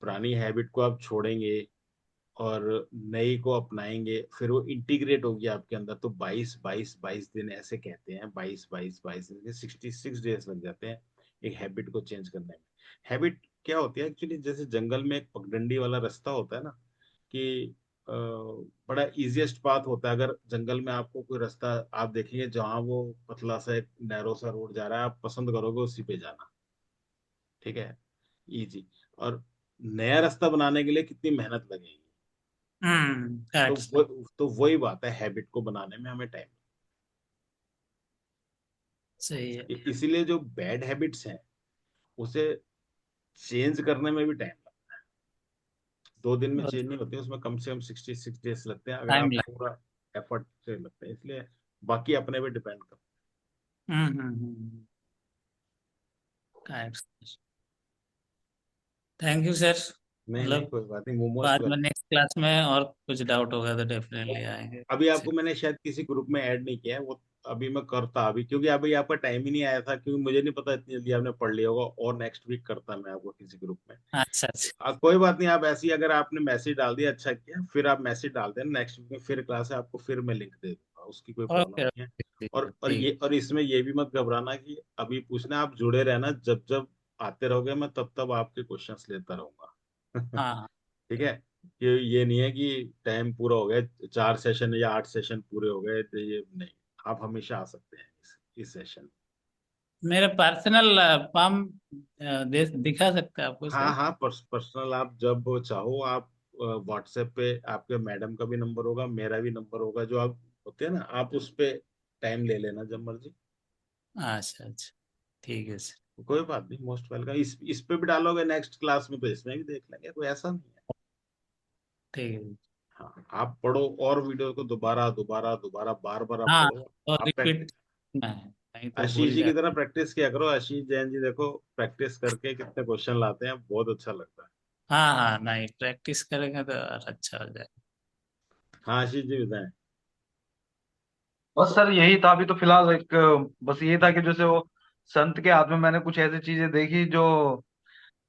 पुरानी हैबिट को आप छोड़ेंगे और नई को अपनाएंगे, फिर वो इंटीग्रेट होगी आपके अंदर, तो 22 22 22 दिन ऐसे कहते हैं, 22 22 22 दिन, 66 डेज लग जाते हैं एक हैबिट को चेंज करने में। हैबिट क्या होती है एक्चुअली, जैसे जंगल में एक पगडंडी वाला रास्ता होता है ना, कि बड़ा इजीएस्ट पाथ होता है। अगर जंगल में आपको कोई रास्ता आप देखेंगे जहाँ वो पतला सा एक नैरो सा रोड जा रहा है, आप पसंद करोगे उसी पे जाना, ठीक है, इजी। और नया रास्ता बनाने के लिए कितनी मेहनत लगेगी। तो
करेक्ट।
वो वही बात है, हैबिट को बनाने में हमें टाइम,
सही है।
इसीलिए जो बैड हैबिट्स हैं उसे चेंज करने में भी टाइम लगता है। 2 दिन में चेंज नहीं होती, उसमें कम से कम 66 डेज लगते हैं, अगर
टाइम
आप
लग।
पूरा एफर्ट से लगते हैं, इसलिए बाकी अपने पे डिपेंड करता
करेक्ट। Thank you sir.
है। नहीं नहीं,
मतलब
कोई बात नहीं, मोमोज
बाद में
वेलकम।
नेक्स्ट क्लास में और कुछ डाउट होगा तो डेफिनेटली आएंगे।
अभी आपको मैंने शायद किसी ग्रुप में ऐड नहीं किया है, वो अभी मैं करता, अभी क्योंकि अभी आपका टाइम ही नहीं आया था, क्योंकि मुझे नहीं पता इतनी जल्दी आपने पढ़ लिया होगा, और नेक्स्ट वीक करता मैं आपको किसी ग्रुप में।
अच्छा अच्छा।
कोई बात नहीं, आप ऐसे ही अगर आपने मैसेज डाल दिया अच्छा किया, फिर आप मैसेज डाल देना, नेक्स्ट वीक में फिर क्लास है, आपको फिर मैं लिंक दे दूंगा, उसकी कोई प्रॉब्लम
ओके
नहीं है।
ओके।
और
ठीक।
ये इसमें ये भी मत घबराना कि अभी पूछना, आप जुड़े रहना, जब जब आते रहोगे मैं तब तब आपके क्वेश्चंस लेता रहूंगा।
हाँ हाँ।
ठीक है, कि ये नहीं है कि टाइम पूरा हो गया, 4 सेशन या 8 सेशन पूरे हो गए, तो ये नहीं, आप हमेशा आ सकते हैं इस सेशन।
मेरा पर्सनल फॉर्म दिखा सकते हैं आपको
हाँ
सर?
हाँ, पर्सनल आप जब चाहो आप व्हाट्सएप पे, आपके मैडम का भी नंबर होगा, मेरा भी नंबर होगा, जो आप होते हैं ना, आप उस पे टाइम ले लेना जब मर्जी।
अच्छा अच्छा। ठीक है सर।
कोई बात नहीं, मोस्ट वेलकम। इस पे भी डालोगे नेक्स्ट क्लास में तो इसमें भी देख लेंगे, कोई ऐसा नहीं है।
ठीक है।
हाँ, आप पढ़ो और वीडियो को दोबारा दोबारा दोबारा बार बार आप
हाँ,
पढ़ो।
और
आप
रिपीट नहीं तो
आशीष
भूल
जी की
जाए।
तरह प्रैक्टिस किया करो, आशीष जैन जी देखो प्रैक्टिस करके कितने क्वेश्चन लाते हैं, बहुत अच्छा लगता है।
हाँ हाँ, नहीं प्रैक्टिस करेंगे तो और अच्छा हो जाए।
हाँ आशीष जी बताएं।
बस सर यही था अभी तो फिलहाल एक, बस ये था कि जैसे वो संत के हाथ में मैंने कुछ ऐसी चीजें देखी जो,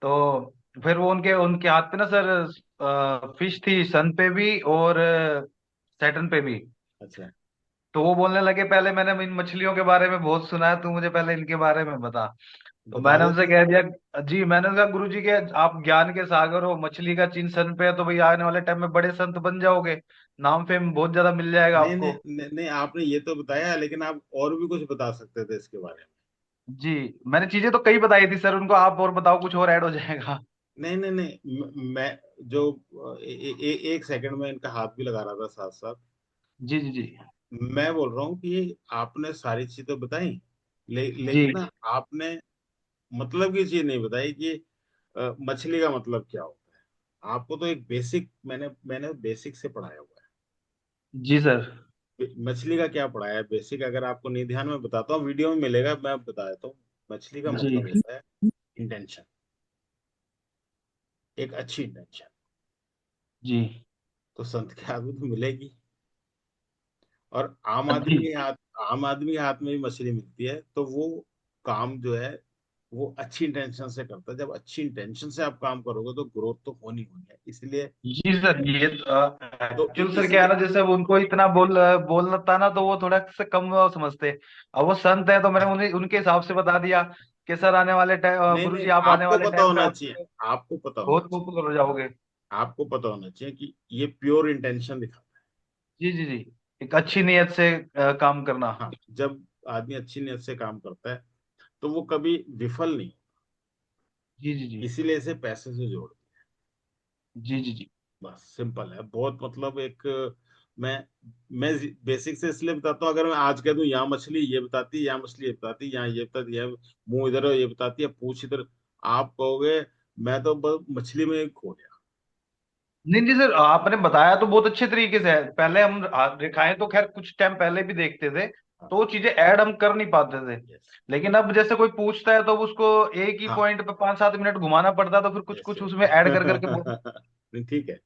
तो फिर वो उनके उनके हाथ पे ना सर फिश थी, सन पे भी और सैटर्न पे भी।
अच्छा
तो वो बोलने लगे पहले मैंने इन मछलियों के बारे में बहुत सुना है, तू मुझे पहले इनके बारे में बता। तो
बता
मैंने उनसे
देते हैं।
कह दिया, जी मैंने कहा गुरु जी के आप ज्ञान के सागर हो, मछली का चिन्ह सन पे है तो भाई आने वाले टाइम में बड़े संत बन जाओगे, नाम फेम बहुत ज्यादा मिल जाएगा
नहीं नहीं
आपको।
नहीं नहीं, आपने ये तो बताया, लेकिन आप और भी कुछ बता सकते थे इसके बारे में।
जी मैंने चीजें तो कई बताई थी सर उनको, आप और बताओ कुछ और ऐड हो जाएगा।
नहीं नहीं नहीं, मैं जो एक सेकंड में इनका हाथ भी लगा रहा था साथ साथ।
जी जी जी।
मैं बोल रहा हूँ कि आपने सारी चीजें तो बताई,
जी
लेकिन ना आपने मतलब की चीज नहीं बताई कि मछली का मतलब क्या होता है। आपको तो एक बेसिक, मैंने बेसिक से पढ़ाया हुआ
जी सर।
है। मछली का क्या पढ़ाया है बेसिक, अगर आपको नहीं ध्यान में बताता हूँ, वीडियो में मिलेगा, मैं बता देता हूँ। मछली का
जी
मतलब होता है इंटेंशन, एक अच्छी इंटेंशन।
जी
तो संत के हाथ में तो मिलेगी, और
जी
आम आदमी के हाथ में भी मछली मिलती है, तो वो काम जो है वो अच्छी इंटेंशन से करता है। जब अच्छी इंटेंशन से आप काम करोगे तो ग्रोथ तो होनी होनी है, इसलिए।
जी सर, ये
तो
एक्चुअल सर क्या है
इसलिए
ना, जैसे अब उनको इतना बोलना था ना, तो वो थोड़ा से कम वो समझते। अब वो संत है तो मैंने उन्हें उनके हिसाब से बता दिया कि सर आने वाले टाइम,
नहीं
गुरु
नहीं,
जी आप आने
आपको
वाले
पता
टाइम पे
होना
आप
चाहिए, आपको पता होना
बहुत
चाहिए,
पॉपुलर हो जाओगे।
आपको पता होना चाहिए कि ये प्योर इंटेंशन दिखाता
जी जी जी, एक अच्छी नीयत से काम करना।
है। हाँ, जब आदमी अच्छी नीयत से काम करता है तो वो कभी विफल नहीं,
जी जी जी
इसीलिए इसे पैसे से जोड़।
जी जी जी
बस सिंपल है बहुत, मतलब एक, मैं मैं बेसिक से इसलिए बताता हूँ, अगर मैं आज कह दूं यहाँ मछली ये बताती है, यहाँ मछली ये बताती है, यहाँ ये बताती है, मुंह इधर है ये बताती है, पूछ इधर, आप कहोगे मैं तो बस मछली में ही खो गया।
नहीं नहीं सर, आपने बताया तो बहुत अच्छे तरीके से है। पहले हम रेखाएं तो खैर कुछ टाइम पहले भी देखते थे,
हाँ,
तो वो चीजें ऐड हम कर नहीं पाते थे।
यस
लेकिन अब जैसे कोई पूछता है तो उसको एक ही
हाँ,
पॉइंट पे 5-7 मिनट घुमाना पड़ता है, तो फिर कुछ
यस
कुछ
यस
उसमें ऐड कर करके बोल।
नहीं ठीक है,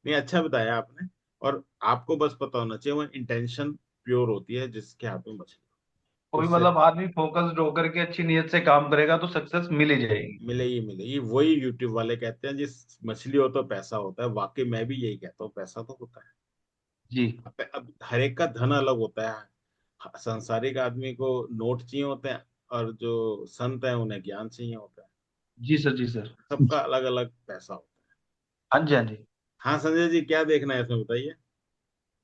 नहीं अच्छा बताया आपने। और आपको बस पता होना चाहिए वो इंटेंशन प्योर होती है जिसके हाथ में मछली हो।
कोई
उससे
मतलब आदमी फोकस्ड होकर के अच्छी नीयत से काम करेगा तो सक्सेस मिल ही जाएगी।
मिलेगी मिलेगी, वही यूट्यूब वाले कहते हैं जिस मछली हो तो पैसा होता है, वाकई मैं भी यही कहता हूँ, पैसा तो होता है।
जी
अब हर एक का धन अलग होता है, सांसारिक आदमी को नोट चाहिए होते हैं, और जो संत है उन्हें ज्ञान चाहिए होता है।
जी सर, जी सर।
सबका अलग अलग पैसा होता है।
हाँ जी हाँ जी।
हाँ संजय जी, क्या देखना है इसमें बताइए।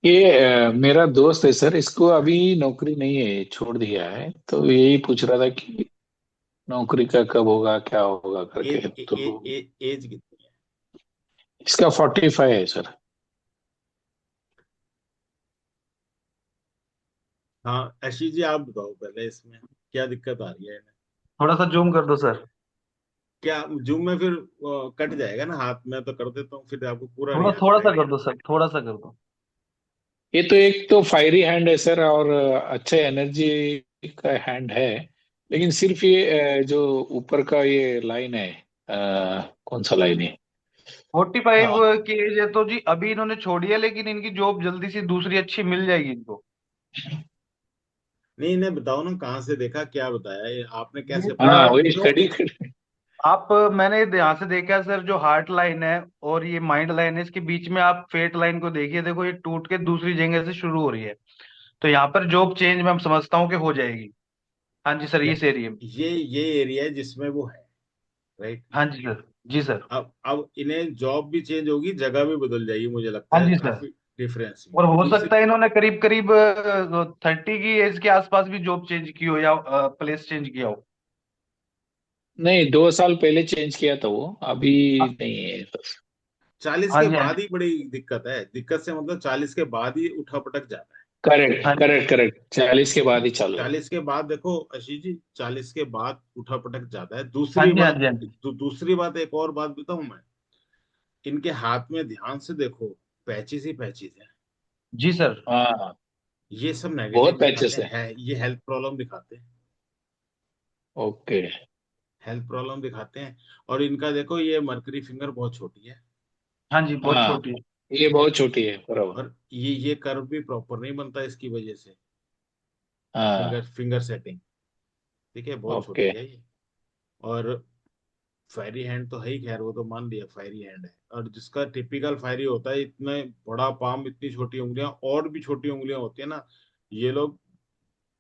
ये मेरा दोस्त है सर, इसको अभी नौकरी नहीं है, छोड़ दिया है, तो यही पूछ रहा था कि नौकरी का कब होगा, क्या होगा
एज
करके।
ए, ए,
तो
ए, एज कितनी है?
इसका 45 है सर।
हाँ आशीष जी आप बताओ पहले, इसमें क्या दिक्कत आ रही है इन्हें?
थोड़ा सा जूम कर दो सर।
क्या जूम में फिर कट जाएगा ना हाथ में, तो कर देता हूँ, फिर आपको पूरा नहीं
थोड़ा
आ
थोड़ा सा
पाएगा।
कर दो सर, थोड़ा सा कर दो।
ये तो एक तो फायरी हैंड है सर, और अच्छा एनर्जी का हैंड है। लेकिन सिर्फ ये जो ऊपर का ये लाइन है, कौन सा लाइन है?
45
हाँ,
की एज है तो जी अभी इन्होंने छोड़ी है, लेकिन इनकी जॉब जल्दी से दूसरी अच्छी मिल जाएगी इनको।
नहीं इन्हें बताओ ना, कहाँ से देखा, क्या बताया, ये आपने
ये
कैसे पढ़ा?
हाँ वही
जो
स्टडी कर।
आप, मैंने ध्यान से देखा है सर, जो हार्ट लाइन है और ये माइंड लाइन है, इसके बीच में आप फेट लाइन को देखिए, देखो ये टूट के दूसरी जगह से शुरू हो रही है। तो यहाँ पर जॉब चेंज मैं समझता हूँ कि हो जाएगी। हाँ जी सर, इस एरिया में।
ये एरिया है जिसमें वो है, राइट।
हाँ जी सर। जी सर।
अब इन्हें जॉब भी चेंज होगी, जगह भी बदल जाएगी, मुझे लगता
हाँ
है
जी सर।
काफी डिफरेंस भी
और
है
हो
दूसरी।
सकता है इन्होंने करीब करीब 30 की एज के आसपास भी जॉब चेंज की हो या प्लेस चेंज किया हो।
नहीं, 2 साल पहले चेंज किया था वो, अभी नहीं है बस।
40
हाँ
के
जी हाँ
बाद
जी
ही बड़ी दिक्कत है, दिक्कत से मतलब 40 के बाद ही उठा पटक जाता है।
करेक्ट
हाँ जी
करेक्ट करेक्ट, 40 के बाद ही चालू है।
40 के बाद देखो आशीष जी, 40 के बाद उठा पटक जाता है।
हाँ
दूसरी
जी हाँ
बात,
जी हाँ जी।
दूसरी बात एक और बात बताऊं मैं, इनके हाथ में ध्यान से देखो, पैचेस ही पैचेस है।
जी सर।
हाँ,
ये सब नेगेटिव
बहुत
दिखाते
पैचेस है।
हैं, ये हेल्थ प्रॉब्लम दिखाते हैं,
ओके।
हेल्थ प्रॉब्लम दिखाते हैं। और इनका देखो, ये मरकरी फिंगर बहुत छोटी है।
हाँ जी, बहुत
हाँ,
छोटी है।
ये बहुत छोटी है बराबर।
और ये कर्व भी प्रॉपर नहीं बनता इसकी वजह से, फिंगर
हाँ।
Finger setting. ठीक है, बहुत
ओके।
छोटी है ये। और फायरी हैंड तो है ही, खैर वो तो मान लिया फायरी हैंड है। और जिसका टिपिकल फायरी होता है, इतने बड़ा पाम, इतनी छोटी उंगलियां, और भी छोटी उंगलियां होती है ना, ये लोग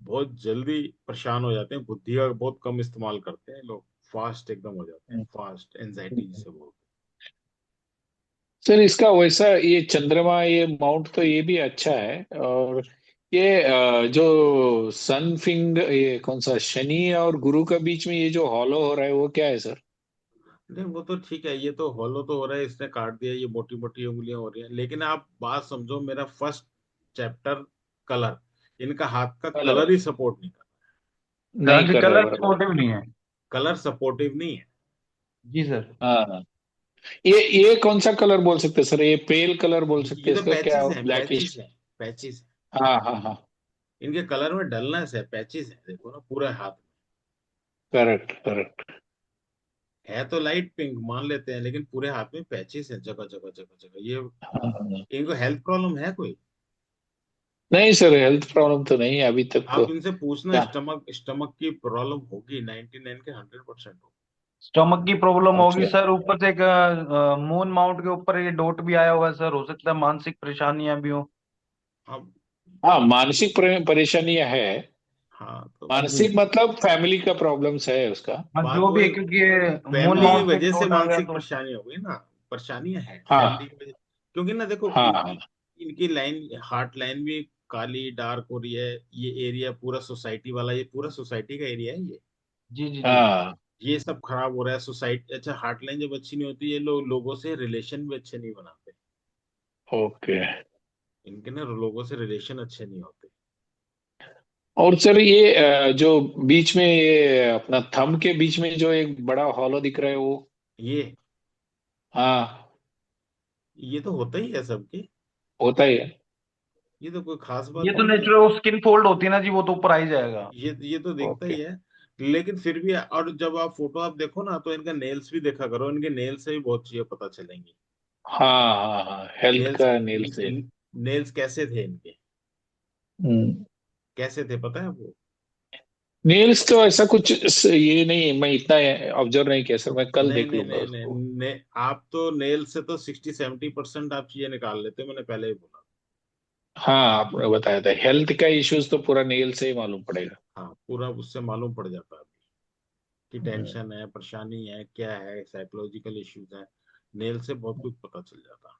बहुत जल्दी परेशान हो जाते हैं, बुद्धि का बहुत कम इस्तेमाल करते हैं लोग, फास्ट एकदम हो जाते हैं, फास्ट एंजाइटी जिसे बोलते
सर इसका वैसा ये चंद्रमा ये माउंट तो ये भी अच्छा है। और ये जो सन फिंग ये कौन सा शनि और गुरु के बीच में ये जो हॉलो हो रहा है वो क्या है सर?
हैं। नहीं वो तो ठीक है, ये तो हॉलो तो हो रहा है, इसने काट दिया, ये मोटी मोटी उंगलियां हो रही हैं, लेकिन आप बात समझो, मेरा फर्स्ट चैप्टर कलर, इनका हाथ का
हेलो।
कलर ही सपोर्ट नहीं कर,
हाँ
नहीं
जी,
कर रहा है
कलर
बराबर।
सपोर्टिव नहीं है।
कलर सपोर्टिव नहीं है।
जी सर।
हाँ हाँ। ये कौन सा कलर बोल सकते हैं सर? ये पेल कलर बोल सकते
ये
हैं
तो
इसका क्या?
पैचेस हैं, पैचेस
ब्लैकिश।
हैं, पैचेस।
हाँ हाँ हाँ।
इनके कलर में डलनेस है, पैचेस है, देखो ना पूरे हाथ में।
Correct correct.
है तो लाइट पिंक मान लेते हैं, लेकिन पूरे हाथ में पैचेस हैं, जगह जगह जगह जगह ये।
हाँ।
इनको हेल्थ प्रॉब्लम है कोई?
नहीं सर, हेल्थ प्रॉब्लम तो नहीं है अभी तक तो।
आप इनसे पूछना,
क्या?
स्टमक स्टमक की प्रॉब्लम होगी, 99 के 100% होगी।
स्टमक की प्रॉब्लम होगी
अच्छा।
सर, ऊपर से एक मून माउंट के ऊपर ये डॉट भी आया हुआ है सर, हो सकता है मानसिक परेशानियां भी हो।
अब
हाँ, मानसिक परेशानियां है।
हाँ तो
मानसिक मतलब फैमिली का प्रॉब्लम्स है उसका।
हाँ
बात
जो भी है,
वही,
क्योंकि ये मून
फैमिली की
माउंट पे
वजह से
डॉट आ गया
मानसिक
तो।
परेशानी हो गई ना, परेशानियां हैं
हाँ
फैमिली की वजह। क्योंकि ना देखो,
हाँ हाँ।
इनकी लाइन, हार्ट लाइन भी काली डार्क हो रही है। ये एरिया पूरा सोसाइटी वाला, ये पूरा सोसाइटी का एरिया है ये।
जी जी जी।
हाँ।
ये सब खराब हो रहा है सोसाइटी। अच्छा, हार्ट लाइन जब अच्छी नहीं होती, ये लोगों से रिलेशन भी अच्छे नहीं बनाते।
ओके।
इनके ना लोगों से रिलेशन अच्छे नहीं होते।
और सर ये जो बीच में ये अपना थंब के बीच में जो एक बड़ा हॉलो दिख रहा है वो?
ये
हाँ।
ये तो होता ही है सबके।
होता ही है।
ये तो कोई खास
ये
बात
तो
नहीं है।
नेचुरल स्किन फोल्ड होती है ना जी, वो तो ऊपर आ ही जाएगा।
ये तो दिखता
ओके।
ही है। लेकिन फिर भी, और जब आप फोटो आप देखो ना, तो इनका नेल्स भी देखा करो, इनके नेल्स से भी बहुत चीजें पता चलेंगी।
हाँ हाँ हाँ, हेल्थ
नेल्स
का नील से।
नेल्स कैसे थे इनके,
हम्म।
कैसे थे पता है आपको?
नेल्स तो ऐसा कुछ ये नहीं, मैं इतना ऑब्जर्व नहीं किया सर, मैं कल
नहीं
देख
नहीं
लूंगा
नहीं नहीं,
उसको।
आप तो नेल से तो 60-70% आप चीजें निकाल लेते हो, मैंने पहले ही बोला।
हाँ, आपने बताया था हेल्थ का इश्यूज तो पूरा नेल से ही मालूम पड़ेगा।
हाँ, पूरा उससे मालूम पड़ जाता है कि
हम्म।
टेंशन है, परेशानी है, क्या है, साइकोलॉजिकल इश्यूज है। नेल से बहुत कुछ पता चल जाता है।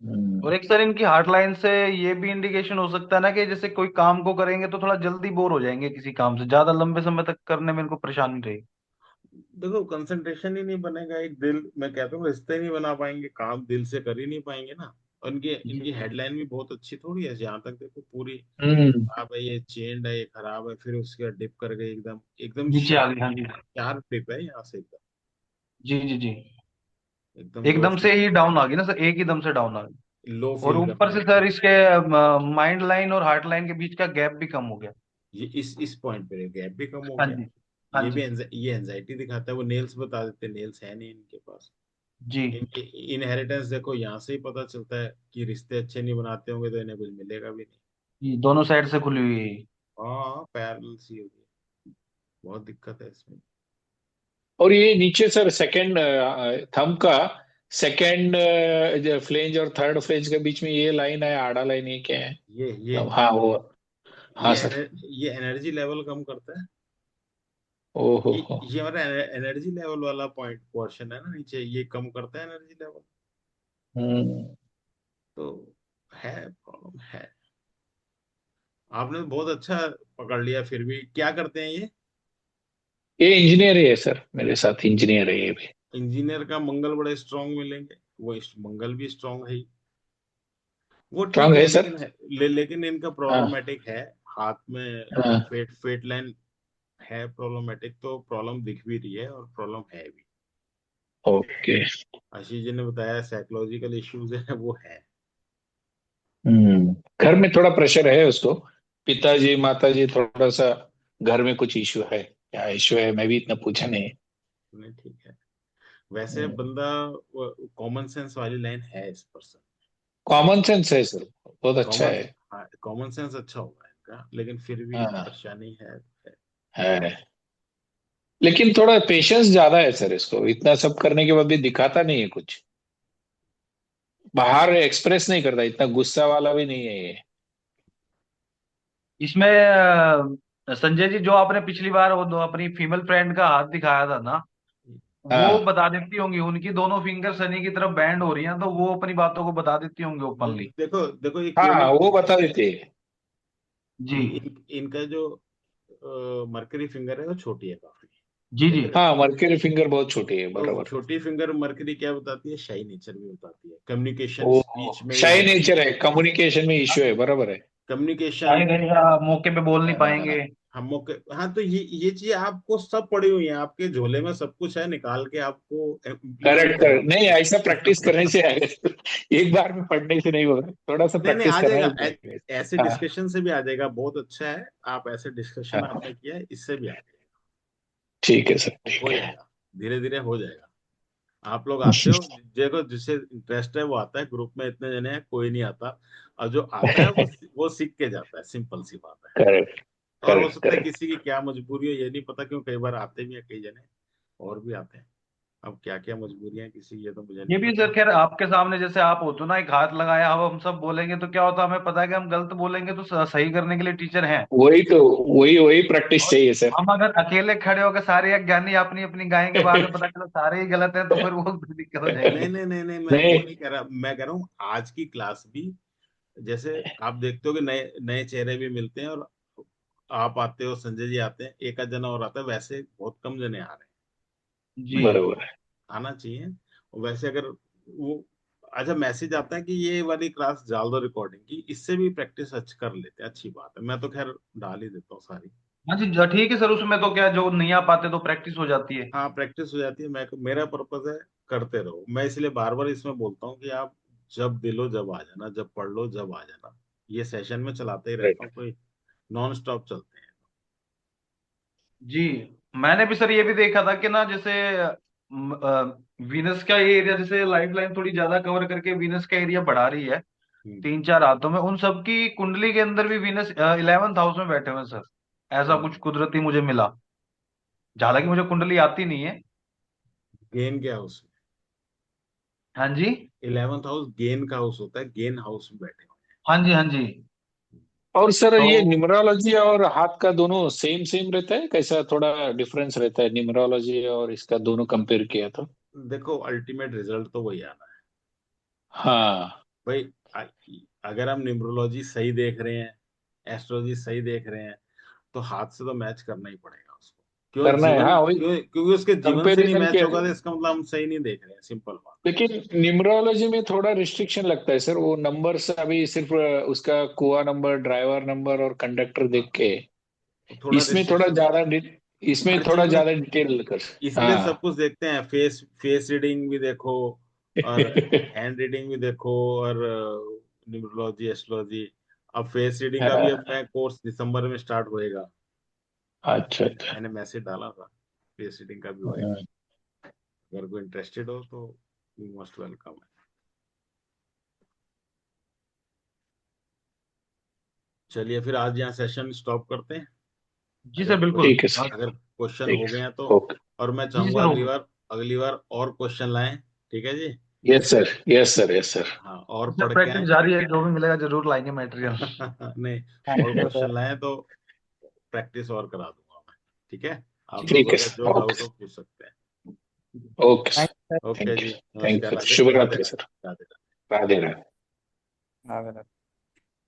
और
हम्म।
एक सर इनकी हार्ट लाइन से ये भी इंडिकेशन हो सकता है ना कि जैसे कोई काम को करेंगे तो थोड़ा जल्दी बोर हो जाएंगे, किसी काम से ज्यादा लंबे समय तक करने में इनको परेशानी रहेगी।
देखो, कंसंट्रेशन ही नहीं बनेगा, एक दिल, मैं कहता हूँ रिश्ते नहीं बना पाएंगे, काम दिल से कर ही नहीं पाएंगे ना। और इनकी
जी
इनकी
जी।
हेडलाइन भी बहुत अच्छी थोड़ी है, जहां तक देखो पूरी।
हम्म।
आप ये चेंड है, ये खराब है, फिर उसके बाद डिप कर गई एकदम, एकदम
नीचे आ
शार्प।
गई, हाँ जी।
शार्प डिप है यहाँ से एकदम,
जी जी जी।
एकदम लो
एकदम से
फील,
ही डाउन आ गई ना सर, एक ही दम से डाउन आ गई।
लो
और
फील
ऊपर
करने
से
लगते
सर
हैं।
इसके माइंड लाइन और हार्ट लाइन के बीच का गैप भी कम हो गया।
ये इस पॉइंट पे गैप भी कम हो
हाँ
गया।
जी। हाँ
ये भी
जी।
ये एंजाइटी दिखाता है, वो नेल्स बता देते, नेल्स है नहीं इनके पास।
जी
इनके इनहेरिटेंस देखो, यहाँ से ही पता चलता है कि रिश्ते अच्छे नहीं बनाते होंगे तो इन्हें कुछ मिलेगा भी नहीं।
जी, दोनों साइड से खुली हुई है।
हाँ, पैरेलल सी होगी, बहुत दिक्कत है इसमें।
और ये नीचे सर सेकंड थंब का सेकंड फ्लेंज और थर्ड फ्लेंज के बीच में ये लाइन है, आड़ा लाइन, ये क्या है?
ये
हाँ वो। हाँ सर।
ये एनर्जी लेवल कम करता है।
ओहो
ये
हो।
ये हमारा एनर्जी लेवल वाला पॉइंट पोर्शन है ना नीचे, ये कम करता है एनर्जी लेवल।
हम्म।
तो है, प्रॉब्लम है। आपने तो बहुत अच्छा पकड़ लिया, फिर भी क्या करते हैं ये?
ये इंजीनियर ही है सर, मेरे साथ इंजीनियर है ये भी।
इंजीनियर का मंगल बड़े स्ट्रांग मिलेंगे, वो मंगल भी स्ट्रांग है ही। वो ठीक
स्ट्रांग
है,
है सर।
लेकिन इनका
हाँ
प्रॉब्लमेटिक है। हाथ में
हाँ।
फेट फेट लाइन है प्रॉब्लमेटिक, तो प्रॉब्लम दिख भी रही है और प्रॉब्लम है भी।
ओके।
आशीष जी ने बताया साइकोलॉजिकल इश्यूज है, वो है।
हम्म। घर में थोड़ा प्रेशर है उसको। पिताजी माताजी थोड़ा सा घर में कुछ इश्यू है, क्या इश्यू है मैं भी इतना पूछा नहीं।
नहीं, ठीक है। वैसे बंदा कॉमन सेंस वाली लाइन है इस पर्सन।
कॉमन सेंस है सर, बहुत अच्छा
कॉमन
है।
हाँ कॉमन सेंस अच्छा होगा इनका, लेकिन फिर भी
हाँ
परेशानी है।
है, लेकिन थोड़ा पेशेंस ज्यादा है सर इसको, इतना सब करने के बाद भी दिखाता नहीं है कुछ, बाहर एक्सप्रेस नहीं करता, इतना गुस्सा वाला भी नहीं है ये।
इसमें संजय जी, जो आपने पिछली बार वो दो अपनी फीमेल फ्रेंड का हाथ दिखाया था ना, वो
हाँ
बता देती होंगी, उनकी दोनों फिंगर सनी की तरफ बैंड हो रही हैं, तो वो अपनी बातों को बता देती होंगी ओपनली।
देखो देखो ये क्यों
हाँ,
नहीं,
वो बता देते हैं।
जी
इनका जो मरकरी फिंगर है वो छोटी है काफी।
जी जी।
हाँ, मर्क्यूरी फिंगर बहुत छोटी है,
तो
बराबर।
छोटी फिंगर मरकरी क्या बताती है, शाई नेचर भी बताती है, कम्युनिकेशन
वो
स्पीच में
शाय नेचर है, कम्युनिकेशन में इश्यू है, बराबर है।
कम्युनिकेशन।
शायद या मौके पे बोल नहीं
हाँ
पाएंगे।
हम मौके, हाँ तो ये चीज आपको सब पड़ी हुई है, आपके झोले में सब कुछ है, निकाल के आपको इम्प्लीमेंट
करेक्ट
करना
कर, नहीं
पड़ेगा।
ऐसा प्रैक्टिस करने से आएगा। एक बार में पढ़ने से नहीं होगा, थोड़ा सा
नहीं नहीं
प्रैक्टिस
आ
करना
जाएगा,
ही पड़ेगा।
ऐसे
हाँ
डिस्कशन से भी आ जाएगा, बहुत अच्छा है। आप ऐसे डिस्कशन
हाँ,
आपने किया है, इससे भी आ जाएगा।
ठीक है सर,
हो
ठीक है।
जाएगा, धीरे धीरे हो जाएगा। आप लोग आते हो, देखो जिसे इंटरेस्ट है वो आता है, ग्रुप में इतने जने हैं, कोई नहीं आता। और जो आता है वो सीख के जाता है, सिंपल सी बात है।
करेक्ट
और हो
करेक्ट
सकता है
करेक्ट।
किसी की क्या मजबूरी हो ये नहीं पता, क्यों कई बार आते भी हैं कई जने और भी आते हैं। अब क्या क्या मजबूरियां किसी, ये तो मुझे नहीं
ये भी
पता।
सर खैर आपके सामने जैसे आप हो तो ना, एक हाथ लगाया, अब हम सब बोलेंगे तो क्या होता है, हमें पता है कि हम गलत बोलेंगे, तो सही करने के लिए टीचर हैं।
वही तो, वही वही प्रैक्टिस
और
चाहिए सर।
हम अगर अकेले खड़े होकर सारे अज्ञानी अपनी अपनी गायेंगे, बाद में पता चला सारे ही गलत हैं, तो फिर वो दिक्कत हो
नहीं
जाएगी।
नहीं नहीं नहीं, मैं वो
नहीं,
नहीं कह रहा, मैं कह रहा हूँ आज की क्लास भी, जैसे आप देखते हो कि नए नए चेहरे भी मिलते हैं, और आप आते हो, संजय जी आते हैं, एक आध जना और आता है, वैसे बहुत कम जने आ रहे हैं
जी
भाई।
बराबर है।
आना चाहिए। और वैसे अगर वो अच्छा मैसेज आता है कि ये वाली क्लास डाल दो रिकॉर्डिंग की, इससे भी प्रैक्टिस अच्छी कर लेते हैं, अच्छी बात है, मैं तो खैर डाल ही देता हूँ सारी।
हाँ जी, ठीक है सर, उसमें तो क्या, जो नहीं आ पाते तो प्रैक्टिस हो जाती है।
हाँ प्रैक्टिस हो जाती है, मैं मेरा पर्पज है करते रहो, मैं इसलिए बार बार इसमें बोलता हूँ कि आप जब दिलो जब आ जाना, जब पढ़ लो जब आ जाना। ये सेशन में चलाते ही रहता
राइट।
हूँ, कोई नॉन स्टॉप चलते हैं।
जी, मैंने भी सर ये भी देखा था कि ना, जैसे वीनस का ये एरिया, जैसे लाइफ लाइन थोड़ी ज्यादा कवर करके वीनस का एरिया बढ़ा रही है
हम्म,
3 4 हाथों में, उन सबकी कुंडली के अंदर भी वीनस 11th हाउस में बैठे हुए हैं सर। ऐसा कुछ कुदरती मुझे मिला, हालांकि मुझे कुंडली आती नहीं है।
गेन क्या हाउस,
हाँ जी।
11th हाउस गेन का हाउस होता है, गेन हाउस में बैठे हो।
हाँ जी हाँ जी।
और सर
तो
ये न्यूमरोलॉजी और हाथ का दोनों सेम सेम रहता है, कैसा थोड़ा डिफरेंस रहता है न्यूमरोलॉजी और इसका, दोनों कंपेयर किया तो?
देखो अल्टीमेट रिजल्ट तो वही आना है
हाँ,
भाई। अ- अगर हम न्यूमरोलॉजी सही देख रहे हैं, एस्ट्रोलॉजी सही देख रहे हैं, तो हाथ से तो मैच करना ही पड़ेगा उसको।
करना है, हाँ वही,
क्योंकि उसके जीवन से नहीं
कंपैरिजन
मैच
किया
होगा,
जाए।
तो इसका मतलब हम सही नहीं देख रहे हैं, सिंपल बात।
लेकिन न्यूमरोलॉजी में थोड़ा रिस्ट्रिक्शन लगता है सर, वो नंबर से अभी सिर्फ उसका कुआ नंबर, ड्राइवर नंबर और कंडक्टर देख
हाँ
के,
तो थोड़ा
इसमें थोड़ा
रिस्ट्रिक्शन,
ज्यादा इसमें
हर चीज
थोड़ा
में,
ज्यादा डिटेल कर।
इसलिए सब
हाँ।
कुछ देखते हैं, फेस फेस रीडिंग भी देखो, और हैंड रीडिंग भी देखो, और न्यूमरोलॉजी एस्ट्रोलॉजी। अब फेस रीडिंग का भी अब
हाँ,
मैं कोर्स दिसंबर में स्टार्ट होएगा,
अच्छा अच्छा।
मैंने मैसेज डाला था, फेस रीडिंग का भी होएगा।
हाँ,
अगर कोई इंटरेस्टेड हो तो मोस्ट वेलकम है। चलिए फिर आज यहाँ सेशन स्टॉप करते हैं।
जी
अगर
सर
कोई,
बिल्कुल।
ठीक है सर,
अगर क्वेश्चन
ठीक
हो गए
है,
हैं तो,
ओके।
और मैं
जी
चाहूंगा
सर,
अगली बार और क्वेश्चन लाएं, ठीक है जी।
Yes sir, yes sir, yes sir.
हाँ और
सर
पढ़ के
प्रैक्टिस
आए।
जारी है, जो भी मिलेगा जरूर लाएंगे मटेरियल।
नहीं, और क्वेश्चन लाएं तो प्रैक्टिस और करा दूंगा मैं, ठीक है। आप लोग
ठीक है
अगर जो
सर,
डाउट
ओके।
हो पूछ सकते हैं।
Okay
thank
sir,
okay
thank
ji,
you, thank
नमस्कार,
यू,
राधे
शुभ
राधे
रात्रि
राधे
सर।
राधे।
राधे राधे।
यू।